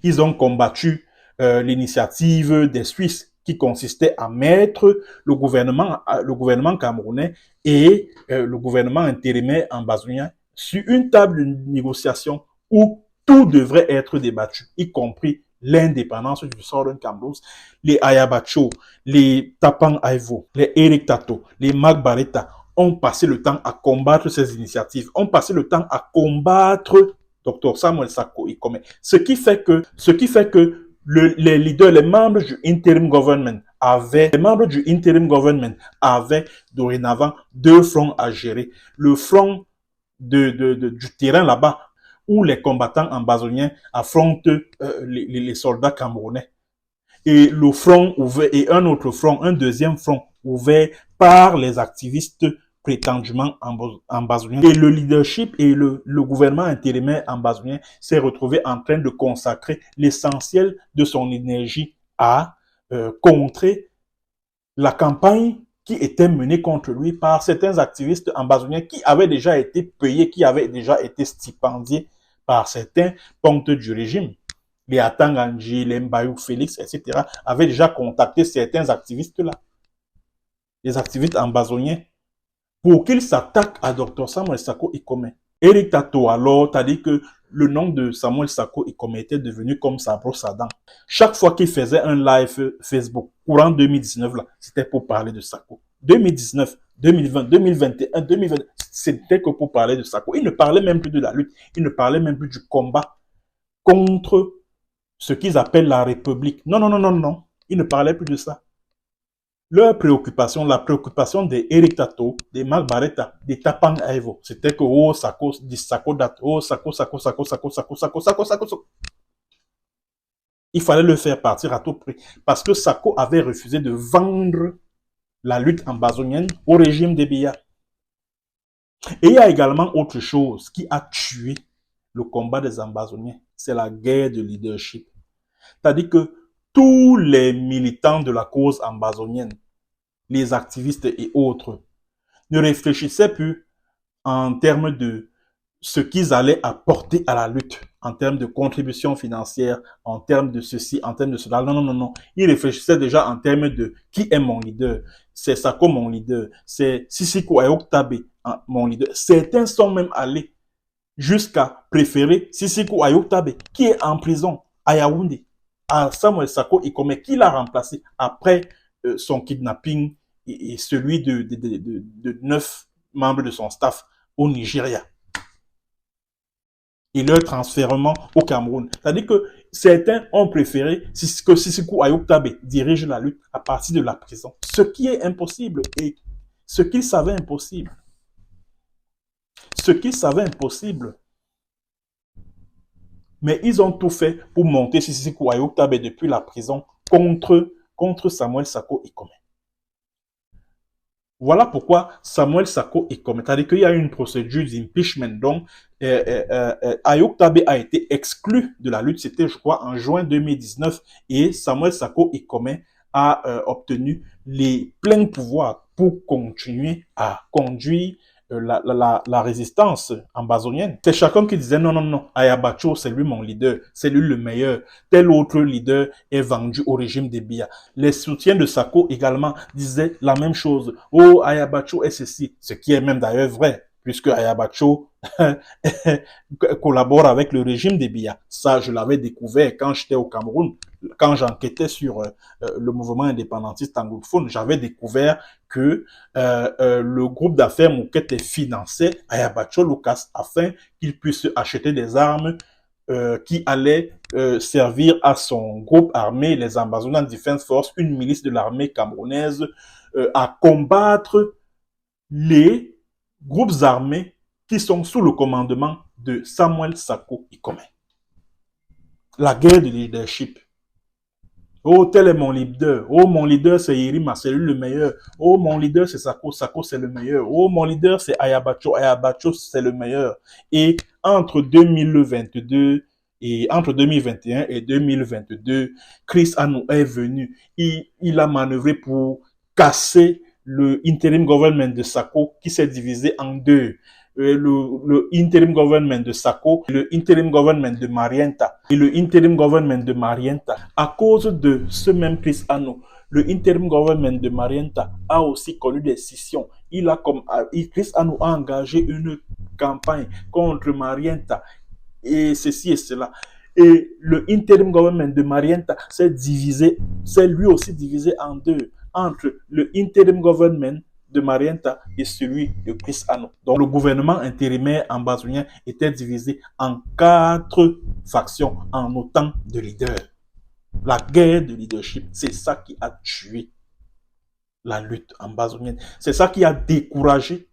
Ils ont combattu l'initiative des Suisses qui consistait à mettre le gouvernement camerounais et le gouvernement intérimaire ambazonien sur une table de négociation où tout devrait être débattu, y compris l'indépendance du Southern Cameroun. Les Ayabacho, les Tapang Aivo, les Eric Tato, les Marc Barretta ont passé le temps à combattre ces initiatives, ont passé le temps à combattre Dr Samuel Sarko Ekome. Ce qui fait que les leaders, les membres du interim government avaient dorénavant deux fronts à gérer. Le front du terrain là-bas, où les combattants ambazoniens affrontent les soldats camerounais. Et le front ouvert, et un autre front, un deuxième front ouvert par les activistes prétendument ambazonien. Et le leadership et le gouvernement intérimaire ambazonien s'est retrouvé en train de consacrer l'essentiel de son énergie à contrer la campagne qui était menée contre lui par certains activistes ambazoniens qui avaient déjà été payés, qui avaient déjà été stipendiés par certains ponctes du régime. Les Atanganji, les Mbayou Félix, etc., avaient déjà contacté certains activistes-là, les activistes ambazoniens, pour qu'ils s'attaquent à Dr Samuel Sako Ikome. Eric Tato, alors, t'as dit que le nom de Samuel Sako Ikome était devenu comme sa brosse à dents. Chaque fois qu'il faisait un live Facebook, courant 2019, là, c'était pour parler de Sako. 2019, 2020, 2021, 2020, c'était que pour parler de Sako. Il ne parlait même plus de la lutte, il ne parlait même plus du combat contre ce qu'ils appellent la République. Non, non, non, non, non. Il ne parlait plus de ça. Leur préoccupation, la préoccupation des Eric Tato, des Marc Barretta, des Tapang Aivo, c'était que oh Sako, dit Sako date, oh Sako, Sako, Sako, Sako, Sako, Sako, Sako, Sako, Sako. Il fallait le faire partir à tout prix parce que Sako avait refusé de vendre la lutte ambazonienne au régime des Biya. Et il y a également autre chose qui a tué le combat des ambazoniens, c'est la guerre de leadership. C'est-à-dire que tous les militants de la cause ambazonienne, les activistes et autres, ne réfléchissaient plus en termes de ce qu'ils allaient apporter à la lutte, en termes de contribution financière, en termes de ceci, en termes de cela. Non, non, non, non. Ils réfléchissaient déjà en termes de qui est mon leader. C'est Sako mon leader. C'est Sisiko Ayoktabe mon leader. Certains sont même allés jusqu'à préférer Sisiko Ayoktabe, qui est en prison à Yaoundé, à Samuel Sako Ikome, qui l'a remplacé après son kidnapping et celui de 9 membres de son staff au Nigeria et leur transfèrement au Cameroun. C'est-à-dire que certains ont préféré que Sisiko Ayoktabe dirige la lutte à partir de la prison, ce qui est impossible et ce qu'ils savaient impossible. Ce qu'ils savaient impossible. Mais ils ont tout fait pour monter Sisiko Ayoktabe depuis la prison contre Samuel Sako Ikome. Voilà pourquoi Samuel Sako Ikome, c'est-à-dire qu'il y a une procédure d'impeachment, donc Ayoktabe a été exclu de la lutte, c'était je crois en juin 2019, et Samuel Sako Ikome a obtenu les pleins pouvoirs pour continuer à conduire la résistance ambazonienne. C'est chacun qui disait non, non, non, Ayabacho, c'est lui mon leader, c'est lui le meilleur. Tel autre leader est vendu au régime des Biya. Les soutiens de Sako également disaient la même chose. Oh, Ayabacho est ceci, ce qui est même d'ailleurs vrai, puisque Ayabacho collabore avec le régime des Biya. Ça, je l'avais découvert quand j'étais au Cameroun, quand j'enquêtais sur le mouvement indépendantiste anglophone. J'avais découvert que le groupe d'affaires Moukete finançait Ayabacho Lucas afin qu'il puisse acheter des armes qui allaient servir à son groupe armé, les Amazonian Defense Force, une milice de l'armée camerounaise, à combattre les groupes armés qui sont sous le commandement de Samuel Sako Ikome. La guerre de leadership. Oh, tel est mon leader. Oh, mon leader, c'est Irima, c'est lui le meilleur. Oh, mon leader, c'est Sako, Sako, c'est le meilleur. Oh, mon leader, c'est Ayabacho, Ayabacho, c'est le meilleur. Et entre 2022 et entre 2021 et 2022, Chris Anou est venu. Il a manœuvré pour casser le interim government de Sako qui s'est divisé en deux. Le interim government de Sako, le interim government de Marienta et le interim government de Marienta. À cause de ce même Chris Anou, le interim government de Marienta a aussi connu des scissions. Chris Anou a engagé une campagne contre Marienta et ceci et cela. Et le interim government de Marienta s'est lui aussi divisé en deux entre le interim government de Marienta et celui de Chris Anou. Donc le gouvernement intérimaire ambazonien était divisé en 4 factions en autant de leaders. La guerre de leadership, c'est ça qui a tué la lutte ambazonienne. C'est ça qui a découragé.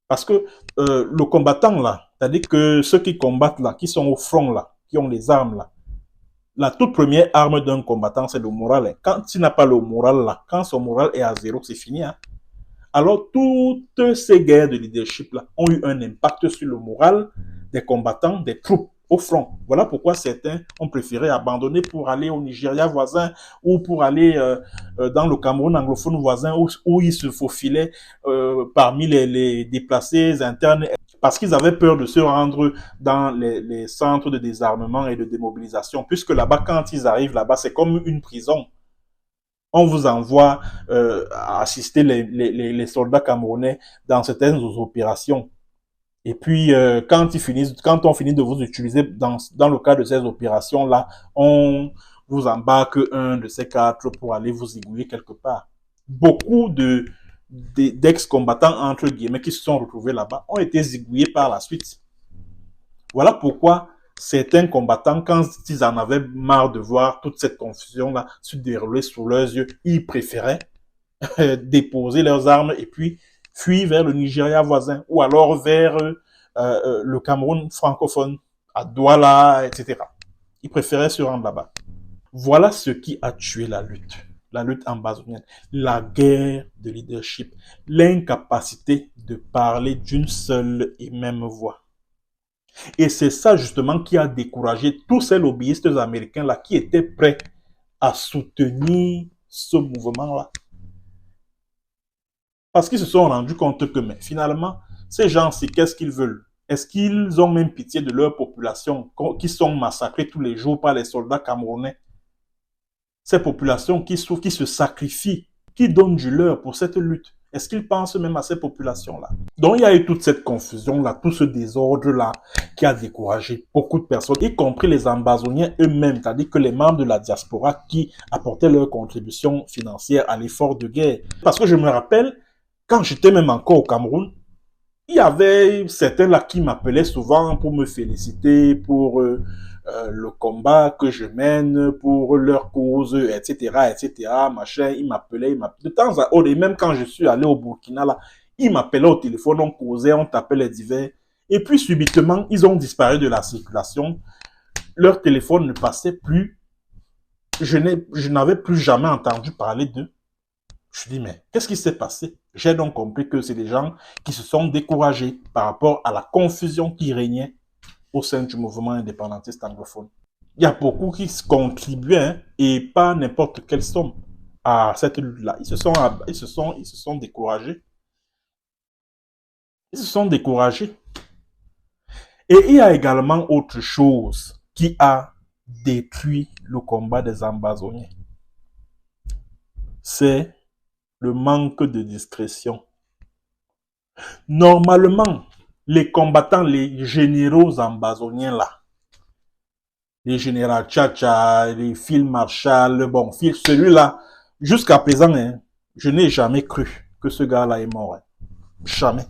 Parce que le combattant là, c'est-à-dire que ceux qui combattent là, qui sont au front là, qui ont les armes là, la toute première arme d'un combattant, c'est le moral. Quand il n'a pas le moral là, quand son moral est à zéro, c'est fini. Hein? Alors, toutes ces guerres de leadership-là ont eu un impact sur le moral des combattants, des troupes au front. Voilà pourquoi certains ont préféré abandonner pour aller au Nigeria voisin ou pour aller dans le Cameroun anglophone voisin où ils se faufilaient parmi les déplacés internes parce qu'ils avaient peur de se rendre dans les centres de désarmement et de démobilisation, puisque là-bas, quand ils arrivent là-bas, c'est comme une prison. On vous envoie assister les soldats camerounais dans certaines opérations. Et puis, quand on finit de vous utiliser dans le cadre de ces opérations-là, on vous embarque un de ces quatre pour aller vous aiguiller quelque part. Beaucoup d'ex-combattants, entre guillemets, qui se sont retrouvés là-bas, ont été aiguillés par la suite. Voilà pourquoi certains combattants, quand ils en avaient marre de voir toute cette confusion-là se dérouler sous leurs yeux, ils préféraient déposer leurs armes et puis fuir vers le Nigeria voisin ou alors vers le Cameroun francophone, à Douala, etc. Ils préféraient se rendre là-bas. Voilà ce qui a tué la lutte ambazonienne, la guerre de leadership, l'incapacité de parler d'une seule et même voix. Et c'est ça justement qui a découragé tous ces lobbyistes américains-là qui étaient prêts à soutenir ce mouvement-là. Parce qu'ils se sont rendus compte que, mais finalement, ces gens-ci, qu'est-ce qu'ils veulent? Est-ce qu'ils ont même pitié de leur population qui sont massacrées tous les jours par les soldats camerounais? Ces populations qui souffrent, qui se sacrifient, qui donnent du leur pour cette lutte. Est-ce qu'ils pensent même à ces populations-là? Donc, il y a eu toute cette confusion-là, tout ce désordre-là qui a découragé beaucoup de personnes, y compris les ambazoniens eux-mêmes, c'est-à-dire que les membres de la diaspora qui apportaient leur contribution financière à l'effort de guerre. Parce que je me rappelle, quand j'étais même encore au Cameroun, il y avait certains là qui m'appelaient souvent pour me féliciter pour le combat que je mène, pour leur cause, etc., etc., machin. Ils m'appelaient, de temps à autre, et même quand je suis allé au Burkina, là, ils m'appelaient au téléphone, on causait, on tapait les divers. Et puis, subitement, ils ont disparu de la circulation. Leur téléphone ne passait plus. Je n'avais plus jamais entendu parler d'eux. Je dis, mais qu'est-ce qui s'est passé? J'ai donc compris que c'est des gens qui se sont découragés par rapport à la confusion qui régnait au sein du mouvement indépendantiste anglophone. Il y a beaucoup qui contribuaient, hein, et pas n'importe quelle somme à cette lutte-là. Ils se sont découragés. Ils se sont découragés. Et il y a également autre chose qui a détruit le combat des Ambazoniens. C'est le manque de discrétion. Normalement, les combattants, les généraux ambazoniens là, les généraux Tchatcha, les Field Marshal, bon, celui-là, jusqu'à présent, hein, je n'ai jamais cru que ce gars-là est mort. Hein. Jamais.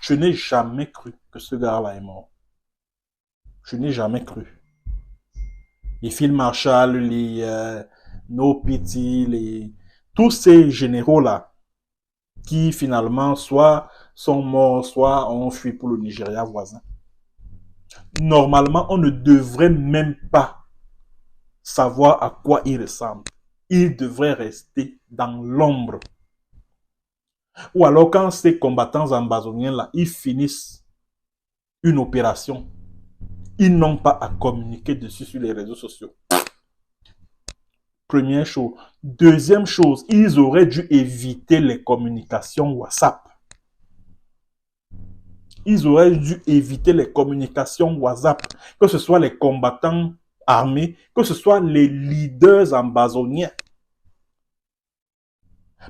Je n'ai jamais cru que ce gars-là est mort. Je n'ai jamais cru. Les Field Marshal, les No Pity, tous ces généraux-là, qui finalement soit sont morts, soit ont fui pour le Nigeria voisin. Normalement, on ne devrait même pas savoir à quoi ils ressemblent. Ils devraient rester dans l'ombre. Ou alors, quand ces combattants ambazoniens-là, ils finissent une opération, ils n'ont pas à communiquer dessus sur les réseaux sociaux. Première chose. Deuxième chose, ils auraient dû éviter les communications WhatsApp. Ils auraient dû éviter les communications WhatsApp, que ce soit les combattants armés, que ce soit les leaders ambazoniens.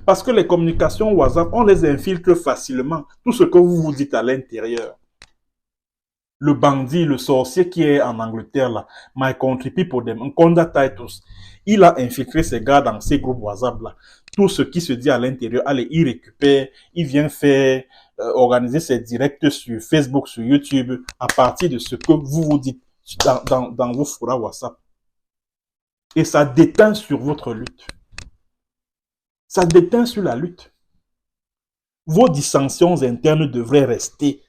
Parce que les communications WhatsApp, on les infiltre facilement. Tout ce que vous vous dites à l'intérieur. Le bandit, le sorcier qui est en Angleterre, là, My Country People, Nkonda Titus, il a infiltré ces gars dans ces groupes WhatsApp là. Tout ce qui se dit à l'intérieur, allez, il récupère, il vient faire, organiser ses directs sur Facebook, sur YouTube, à partir de ce que vous vous dites dans vos forums WhatsApp. Et ça déteint sur votre lutte. Ça déteint sur la lutte. Vos dissensions internes devraient rester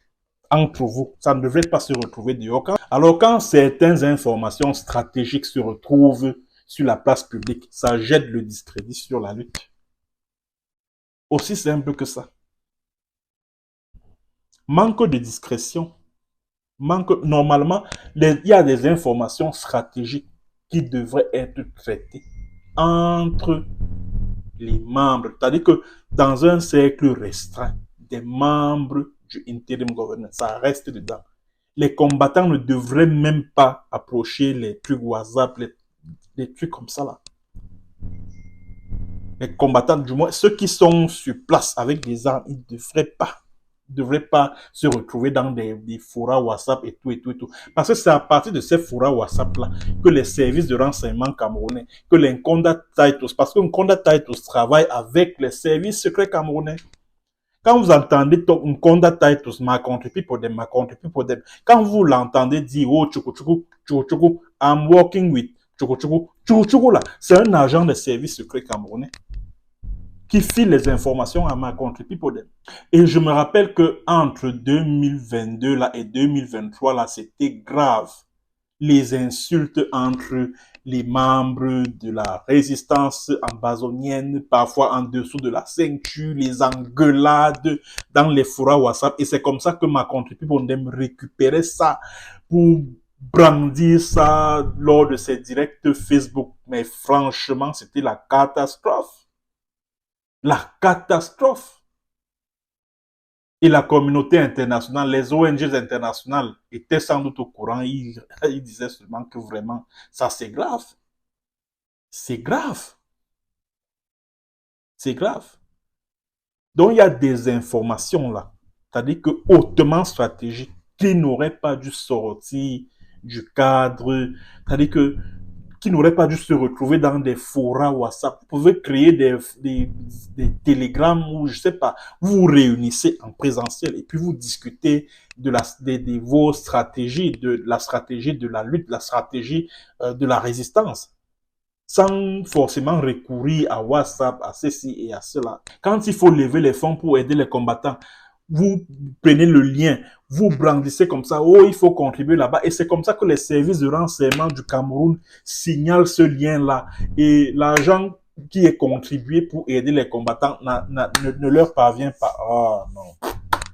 entre vous. Ça ne devrait pas se retrouver dehors. Alors quand certaines informations stratégiques se retrouvent sur la place publique, ça jette le discrédit sur la lutte. Aussi simple que ça. Manque de discrétion. Normalement, il y a des informations stratégiques qui devraient être traitées entre les membres. C'est-à-dire que dans un cercle restreint, des membres du interim government, ça reste dedans. Les combattants ne devraient même pas approcher les trucs WhatsApp, les trucs comme ça là. Les combattants, du moins ceux qui sont sur place avec des armes, ils ne devraient pas se retrouver dans des forats WhatsApp et tout, et tout, et tout. Parce que c'est à partir de ces forats WhatsApp-là que les services de renseignement camerounais, que les Nkonda Titles, parce que Nkonda Titles travaille avec les services secrets camerounais. Quand vous entendez Nkonda Titles, ma country people, quand vous l'entendez dire, oh, tchoukou, I'm working with tchoukou, là, c'est un agent des services secrets camerounais qui file les informations à ma country people. Et je me rappelle que entre 2022 là, et 2023, là, c'était grave. Les insultes entre les membres de la résistance ambazonienne, parfois en dessous de la ceinture, les engueulades dans les forats WhatsApp. Et c'est comme ça que ma country people récupérait ça pour brandir ça lors de ses directs Facebook. Mais franchement, c'était la catastrophe. La catastrophe. Et la communauté internationale, les ONG internationales étaient sans doute au courant. Ils disaient seulement que vraiment, ça c'est grave. C'est grave. C'est grave. Donc il y a des informations là, c'est-à-dire que hautement stratégiques, qui n'auraient pas dû sortir du cadre, c'est-à-dire que qui n'auraient pas dû se retrouver dans des forats WhatsApp. Vous pouvez créer des télégrammes où, je sais pas, vous vous réunissez en présentiel et puis vous discutez de vos stratégies, de la stratégie de la lutte, la stratégie de la résistance, sans forcément recourir à WhatsApp, à ceci et à cela. Quand il faut lever les fonds pour aider les combattants, vous prenez le lien, vous brandissez comme ça, oh, il faut contribuer là-bas. Et c'est comme ça que les services de renseignement du Cameroun signalent ce lien-là. Et l'argent qui est contribué pour aider les combattants ne leur parvient pas. Oh non,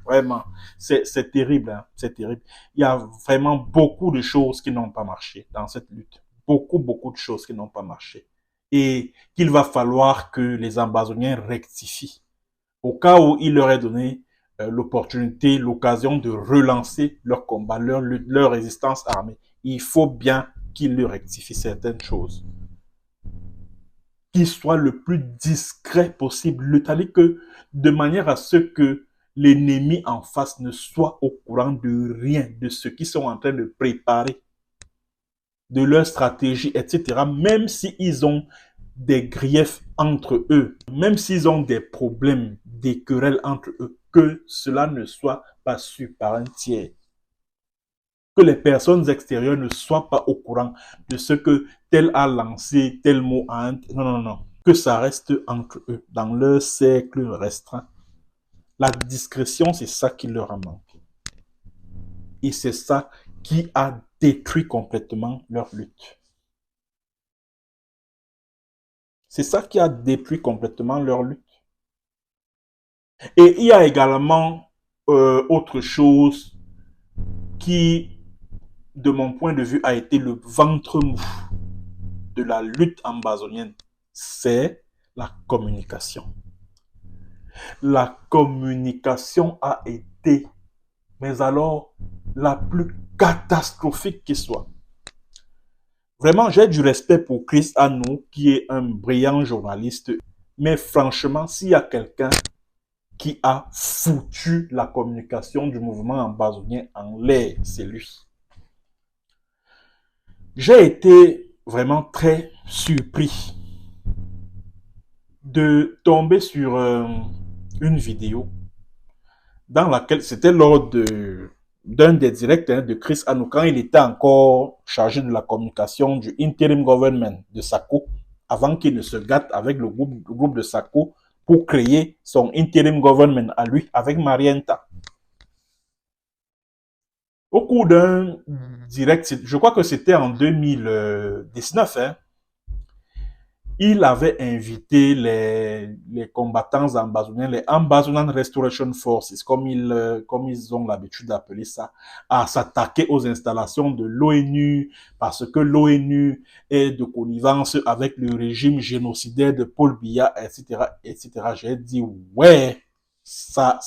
vraiment, c'est terrible, hein? C'est terrible. Il y a vraiment beaucoup de choses qui n'ont pas marché dans cette lutte. Beaucoup de choses qui n'ont pas marché. Et qu'il va falloir que les Ambazoniens rectifient. Au cas où il leur est donné l'opportunité, l'occasion de relancer leur combat, leur lutte, leur résistance armée. Il faut bien qu'ils leur rectifient certaines choses. Qu'ils soient le plus discret possible, c'est-à-dire que de manière à ce que l'ennemi en face ne soit au courant de rien, de ce qu'ils sont en train de préparer, de leur stratégie, etc. Même s'ils ont des griefs entre eux, même s'ils ont des problèmes, des querelles entre eux, que cela ne soit pas su par un tiers. Que les personnes extérieures ne soient pas au courant de ce que tel a lancé tel mot à un... Non. Que ça reste entre eux, dans leur cercle restreint. La discrétion, c'est ça qui leur a manqué. Et c'est ça qui a détruit complètement leur lutte. C'est ça qui a détruit complètement leur lutte. Et il y a également autre chose qui, de mon point de vue, a été le ventre mou de la lutte ambazonienne. C'est la communication. La communication a été, mais alors, la plus catastrophique qui soit. Vraiment, j'ai du respect pour Chris Anou, qui est un brillant journaliste. Mais franchement, s'il y a quelqu'un qui a foutu la communication du mouvement ambazonien en l'air, c'est lui. J'ai été vraiment très surpris de tomber sur une vidéo dans laquelle c'était lors d'un des directs de Chris Anou, quand il était encore chargé de la communication du interim government de Sako, avant qu'il ne se gâte avec le groupe de Sako pour créer son interim government à lui, avec Marienta. Au cours d'un direct, je crois que c'était en 2019, hein, il avait invité les combattants ambazoniens, les Ambazonan Restoration Forces, comme ils ont l'habitude d'appeler ça, à s'attaquer aux installations de l'ONU, parce que l'ONU est de connivence avec le régime génocidaire de Paul Biya, etc., etc. J'ai dit, ouais, ça,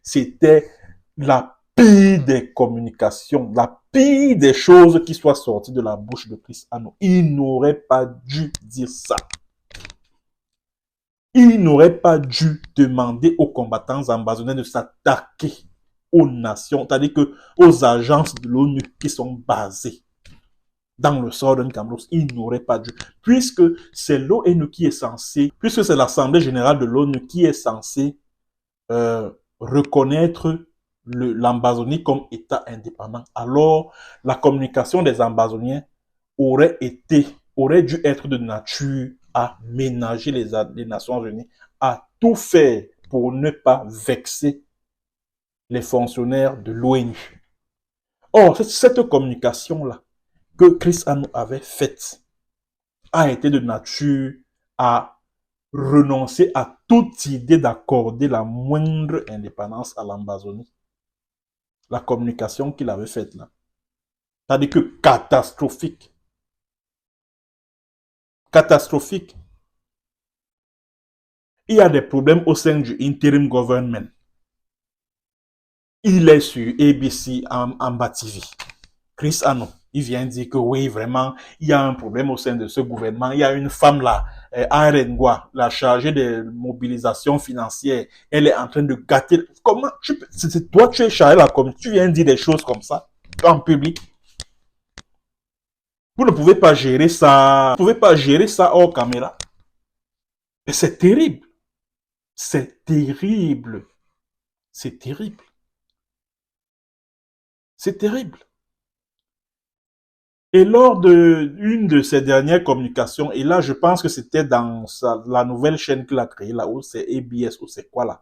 c'était la pire des communications, la pire des choses qui soient sorties de la bouche de Chris Ano. Il n'aurait pas dû dire ça. Il n'aurait pas dû demander aux combattants ambazoniens de s'attaquer aux nations, c'est-à-dire que aux agences de l'ONU qui sont basées dans le Southern Cameroun. Il n'aurait pas dû, puisque c'est l'ONU qui est censé, puisque c'est l'Assemblée générale de l'ONU qui est censée reconnaître l'Ambazonie comme État indépendant. Alors, la communication des Ambazoniens aurait dû être de nature à ménager les Nations Unies, à tout faire pour ne pas vexer les fonctionnaires de l'ONU. Or, cette communication-là que Chris Ano avait faite a été de nature à renoncer à toute idée d'accorder la moindre indépendance à l'Ambazonie. La communication qu'il avait faite là. C'est-à-dire que catastrophique. Catastrophique. Il y a des problèmes au sein du interim government. Il est sur ABC Amba TV. Chris Ano, il vient dire que oui, vraiment, il y a un problème au sein de ce gouvernement. Il y a une femme là, Arengwa, la chargée des mobilisations financières. Elle est en train de gâter. Comment toi, tu es chargé là, comme tu viens de dire des choses comme ça en public. Vous ne pouvez pas gérer ça. Vous ne pouvez pas gérer ça hors caméra. Mais c'est terrible. C'est terrible. C'est terrible. C'est terrible. Et lors d'une de ses dernières communications, et là, je pense que c'était dans la nouvelle chaîne qu'il a créée, là, où c'est ABS, ou c'est quoi là.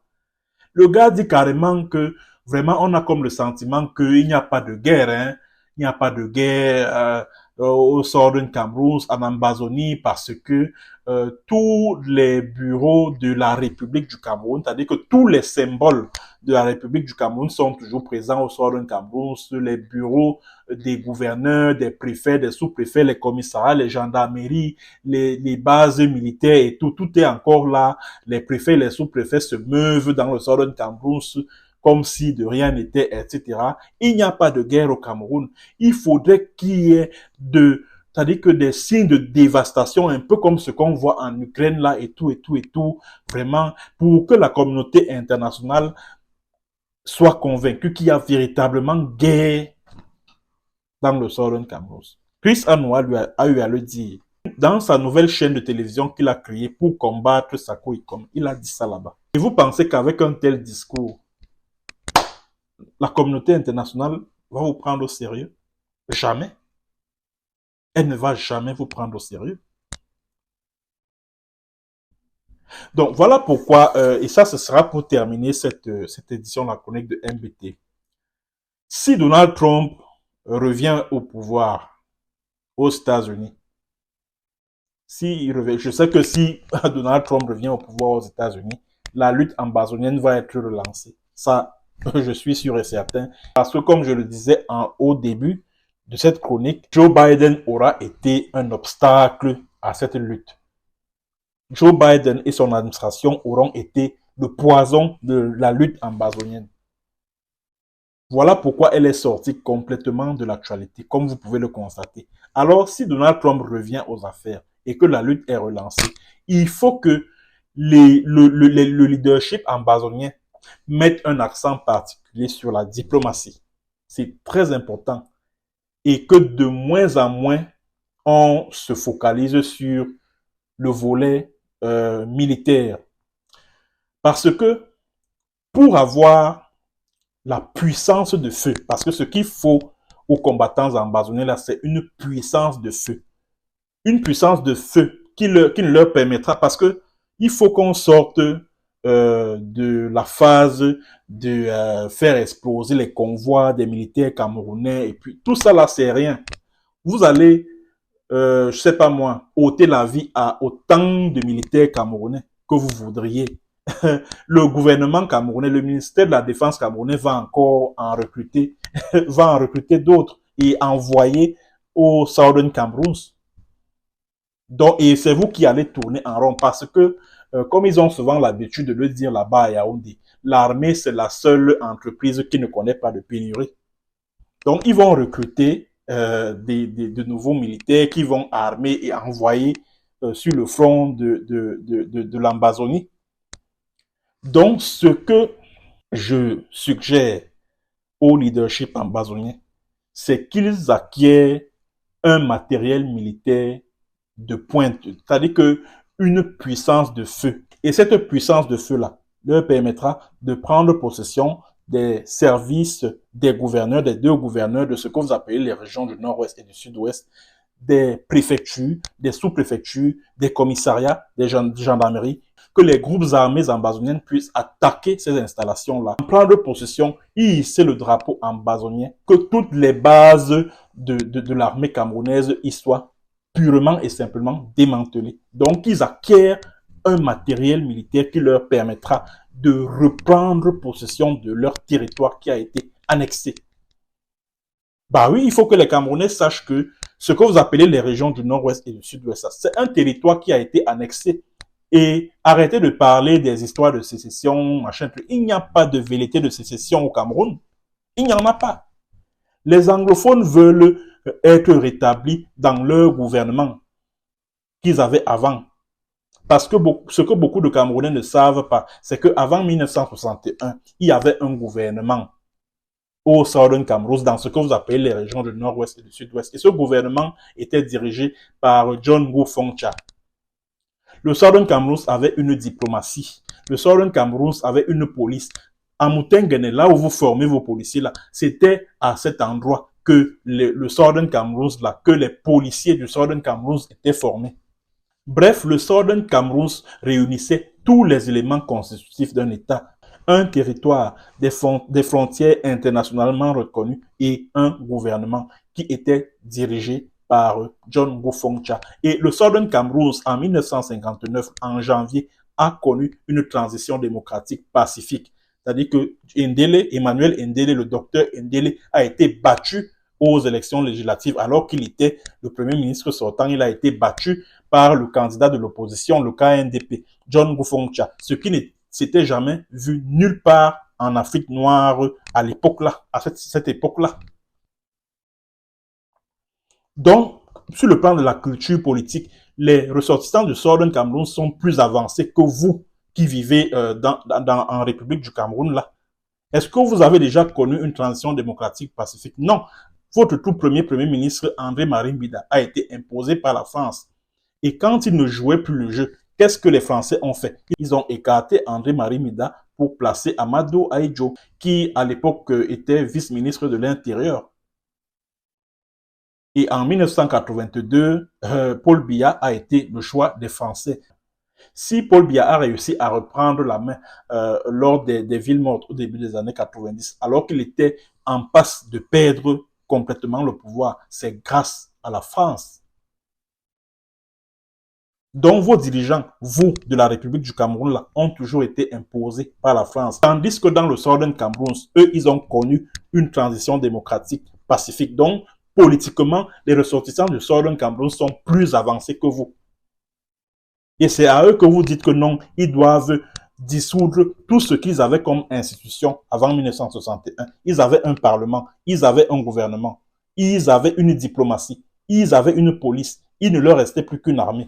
Le gars dit carrément que vraiment, on a comme le sentiment qu'il n'y a pas de guerre, hein. Il n'y a pas de guerre au Southern Cameroun, en Ambazonie, parce que tous les bureaux de la République du Cameroun, c'est-à-dire que tous les symboles de la République du Cameroun sont toujours présents au Southern Cameroun, sur les bureaux des gouverneurs, des préfets, des sous-préfets, les commissariats, les gendarmeries, les bases militaires et tout, tout est encore là. Les préfets, les sous-préfets se meuvent dans le Southern Cameroun comme si de rien n'était, etc. Il n'y a pas de guerre au Cameroun. Il faudrait qu'il y ait c'est-à-dire que des signes de dévastation, un peu comme ce qu'on voit en Ukraine là, et tout, et tout, et tout, vraiment, pour que la communauté internationale soit convaincue qu'il y a véritablement guerre dans le Southern Cameroun. Chris Ano a eu à le dire. Dans sa nouvelle chaîne de télévision qu'il a créée pour combattre Sako Ikom, il a dit ça là-bas. Et vous pensez qu'avec un tel discours, la communauté internationale va vous prendre au sérieux? Jamais. Elle ne va jamais vous prendre au sérieux. Donc voilà pourquoi, et ça ce sera pour terminer cette édition de la chronique de MBT. Si Donald Trump revient au pouvoir aux États-Unis, je sais que si Donald Trump revient au pouvoir aux États-Unis, la lutte ambazonienne va être relancée. Ça, je suis sûr et certain. Parce que comme je le disais au début de cette chronique, Joe Biden aura été un obstacle à cette lutte. Joe Biden et son administration auront été le poison de la lutte ambazonienne. Voilà pourquoi elle est sortie complètement de l'actualité, comme vous pouvez le constater. Alors, si Donald Trump revient aux affaires et que la lutte est relancée, il faut que le leadership ambazonien mette un accent particulier sur la diplomatie. C'est très important. Et que de moins en moins, on se focalise sur le volet militaire. Parce que pour avoir la puissance de feu, parce que ce qu'il faut aux combattants ambazoniens, là, c'est une puissance de feu. Une puissance de feu qui leur permettra, parce que il faut qu'on sorte de la phase de faire exploser les convois des militaires camerounais, et puis tout ça là, c'est rien. Vous allez je sais pas moi, ôter la vie à autant de militaires camerounais que vous voudriez. Le gouvernement camerounais, le ministère de la Défense camerounais va encore en recruter, va en recruter d'autres et envoyer au Southern Cameroun. Donc, et c'est vous qui allez tourner en rond parce que, comme ils ont souvent l'habitude de le dire là-bas à Yaoundé, l'armée, c'est la seule entreprise qui ne connaît pas de pénurie. Donc, ils vont recruter de nouveaux militaires qui vont armer et envoyer sur le front de l'Ambazonie. Donc, ce que je suggère au leadership ambazonien, c'est qu'ils acquièrent un matériel militaire de pointe, c'est-à-dire que une puissance de feu. Et cette puissance de feu-là leur permettra de prendre possession des services des gouverneurs, des deux gouverneurs de ce que vous appelez les régions du nord-ouest et du sud-ouest, des préfectures, des sous-préfectures, des commissariats, des gendarmeries, que les groupes armés ambazoniens puissent attaquer ces installations-là, prendre possession, hisser le drapeau ambazonien, que toutes les bases de l'armée camerounaise y soient purement et simplement démantelées. Donc, ils acquièrent un matériel militaire qui leur permettra de reprendre possession de leur territoire qui a été annexé. Bah oui, il faut que les Camerounais sachent que ce que vous appelez les régions du nord-ouest et du sud-ouest, c'est un territoire qui a été annexé. Et arrêtez de parler des histoires de sécession, machin. Il n'y a pas de velléité de sécession au Cameroun. Il n'y en a pas. Les anglophones veulent être rétablis dans leur gouvernement qu'ils avaient avant. Parce que ce que beaucoup de Camerounais ne savent pas, c'est qu'avant 1961, il y avait un gouvernement au Southern Cameroun, dans ce que vous appelez les régions du nord-ouest et du sud-ouest. Et ce gouvernement était dirigé par John Ngou Fongcha. Le Southern Cameroun avait une diplomatie. Le Southern Cameroun avait une police. À Moutengene, là où vous formez vos policiers, là, c'était à cet endroit que le Southern Cameroun, là, que les policiers du Southern Cameroun étaient formés. Bref, le Southern Cameroun réunissait tous les éléments constitutifs d'un État, un territoire, des frontières internationalement reconnues et un gouvernement qui était dirigé par John Ngou Fongcha. Et le Southern Cameroun, en 1959, en janvier, a connu une transition démocratique pacifique. C'est-à-dire que Emmanuel Ndele, le docteur Ndele, a été battu aux élections législatives alors qu'il était le premier ministre sortant. Il a été battu par le candidat de l'opposition, le KNDP, John Ngou Fongcha, ce qui ne s'était jamais vu nulle part en Afrique noire à l'époque-là, à cette époque-là. Donc, sur le plan de la culture politique, les ressortissants du Southern Cameroun sont plus avancés que vous qui vivez en République du Cameroun là. Est-ce que vous avez déjà connu une transition démocratique pacifique? Non. Votre tout premier ministre, André-Marie Mbida, a été imposé par la France. Et quand il ne jouait plus le jeu, qu'est-ce que les Français ont fait? Ils ont écarté André-Marie Mbida pour placer Amadou Ahidjo, qui à l'époque était vice-ministre de l'Intérieur. Et en 1982, Paul Biya a été le choix des Français. Si Paul Biya a réussi à reprendre la main lors des villes mortes au début des années 90, alors qu'il était en passe de perdre complètement le pouvoir, c'est grâce à la France. Donc vos dirigeants, vous, de la République du Cameroun, là, ont toujours été imposés par la France. Tandis que dans le Southern Cameroun, eux, ils ont connu une transition démocratique pacifique. Donc, politiquement, les ressortissants du Southern Cameroun sont plus avancés que vous. Et c'est à eux que vous dites que non, ils doivent dissoudre tout ce qu'ils avaient comme institution avant 1961. Ils avaient un parlement, ils avaient un gouvernement, ils avaient une diplomatie, ils avaient une police. Il ne leur restait plus qu'une armée.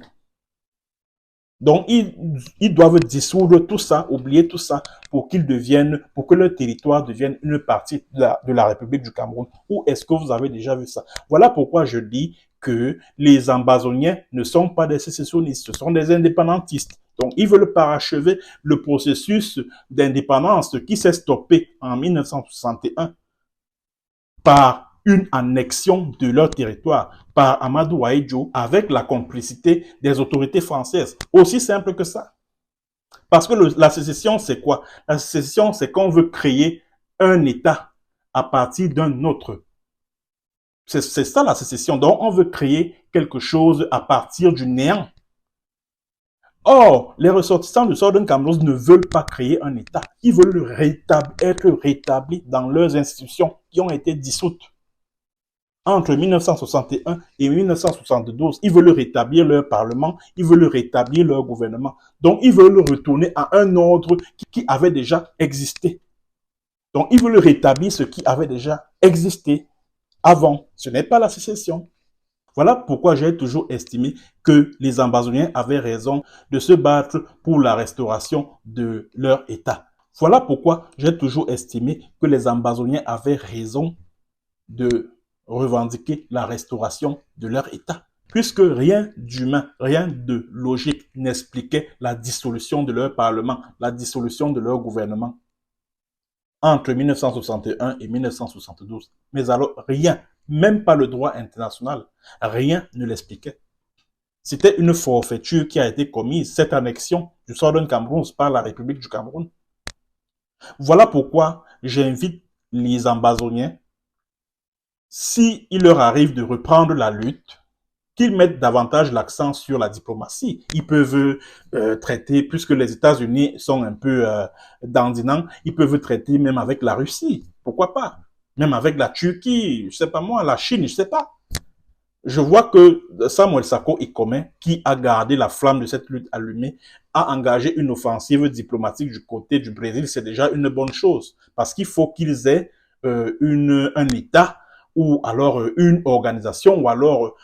Donc, ils doivent dissoudre tout ça, oublier tout ça, pour que leur territoire devienne une partie de la République du Cameroun. Où est-ce que vous avez déjà vu ça? Voilà pourquoi je dis que les Ambazoniens ne sont pas des sécessionnistes, ce sont des indépendantistes. Donc, ils veulent parachever le processus d'indépendance qui s'est stoppé en 1961 par une annexion de leur territoire par Amadou Ahidjo avec la complicité des autorités françaises. Aussi simple que ça. Parce que la sécession, c'est quoi? La sécession, c'est qu'on veut créer un État à partir d'un autre. C'est ça la sécession. Donc, on veut créer quelque chose à partir du néant. Or, les ressortissants du Southern Cameroun ne veulent pas créer un État. Ils veulent être rétablis dans leurs institutions qui ont été dissoutes. Entre 1961 et 1972, ils veulent rétablir leur parlement, ils veulent rétablir leur gouvernement. Donc, ils veulent retourner à un ordre qui avait déjà existé. Donc, ils veulent rétablir ce qui avait déjà existé avant. Ce n'est pas la sécession. Voilà pourquoi j'ai toujours estimé que les Ambazoniens avaient raison de se battre pour la restauration de leur État. Voilà pourquoi j'ai toujours estimé que les Ambazoniens avaient raison de revendiquer la restauration de leur État. Puisque rien d'humain, rien de logique n'expliquait la dissolution de leur Parlement, la dissolution de leur gouvernement entre 1961 et 1972. Mais alors, rien, même pas le droit international, rien ne l'expliquait. C'était une forfaiture qui a été commise, cette annexion du Southern Cameroun par la République du Cameroun. Voilà pourquoi j'invite les Ambazoniens, s'il leur arrive de reprendre la lutte, qu'ils mettent davantage l'accent sur la diplomatie. Ils peuvent traiter, puisque les États-Unis sont un peu dandinants, ils peuvent traiter même avec la Russie. Pourquoi pas? Même avec la Turquie, je sais pas moi, la Chine, je sais pas. Je vois que Samuel Sako Ikome, qui a gardé la flamme de cette lutte allumée, a engagé une offensive diplomatique du côté du Brésil. C'est déjà une bonne chose, parce qu'il faut qu'ils aient un État ou alors une organisation ou alors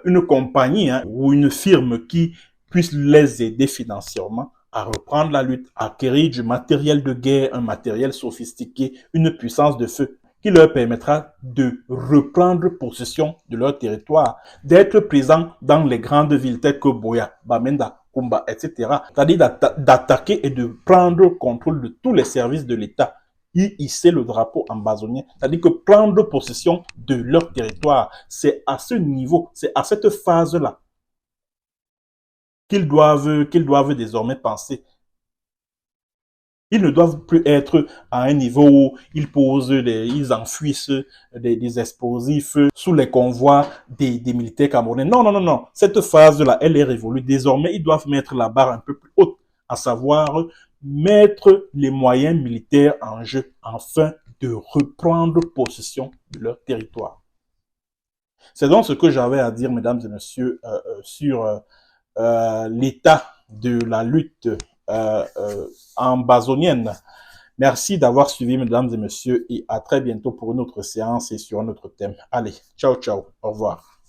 une compagnie ou une firme qui puisse les aider financièrement à reprendre la lutte, à acquérir du matériel de guerre, un matériel sophistiqué, une puissance de feu qui leur permettra de reprendre possession de leur territoire, d'être présents dans les grandes villes telles que Boya, Bamenda, Kumba, etc. C'est-à-dire d'attaquer et de prendre contrôle de tous les services de l'État, y hisser le drapeau ambazonien, c'est-à-dire que prendre possession de leur territoire, c'est à ce niveau, c'est à cette phase-là qu'ils doivent désormais penser. Ils ne doivent plus être à un niveau où ils enfouissent des explosifs sous les convois des militaires camerounais. Non, non, non, non. Cette phase-là, elle est révolue. Désormais, ils doivent mettre la barre un peu plus haute, à savoir mettre les moyens militaires en jeu afin de reprendre possession de leur territoire. C'est donc ce que j'avais à dire, mesdames et messieurs, sur l'état de la lutte ambazonienne. Merci d'avoir suivi, mesdames et messieurs, et à très bientôt pour une autre séance et sur un autre thème. Allez, ciao, ciao, au revoir.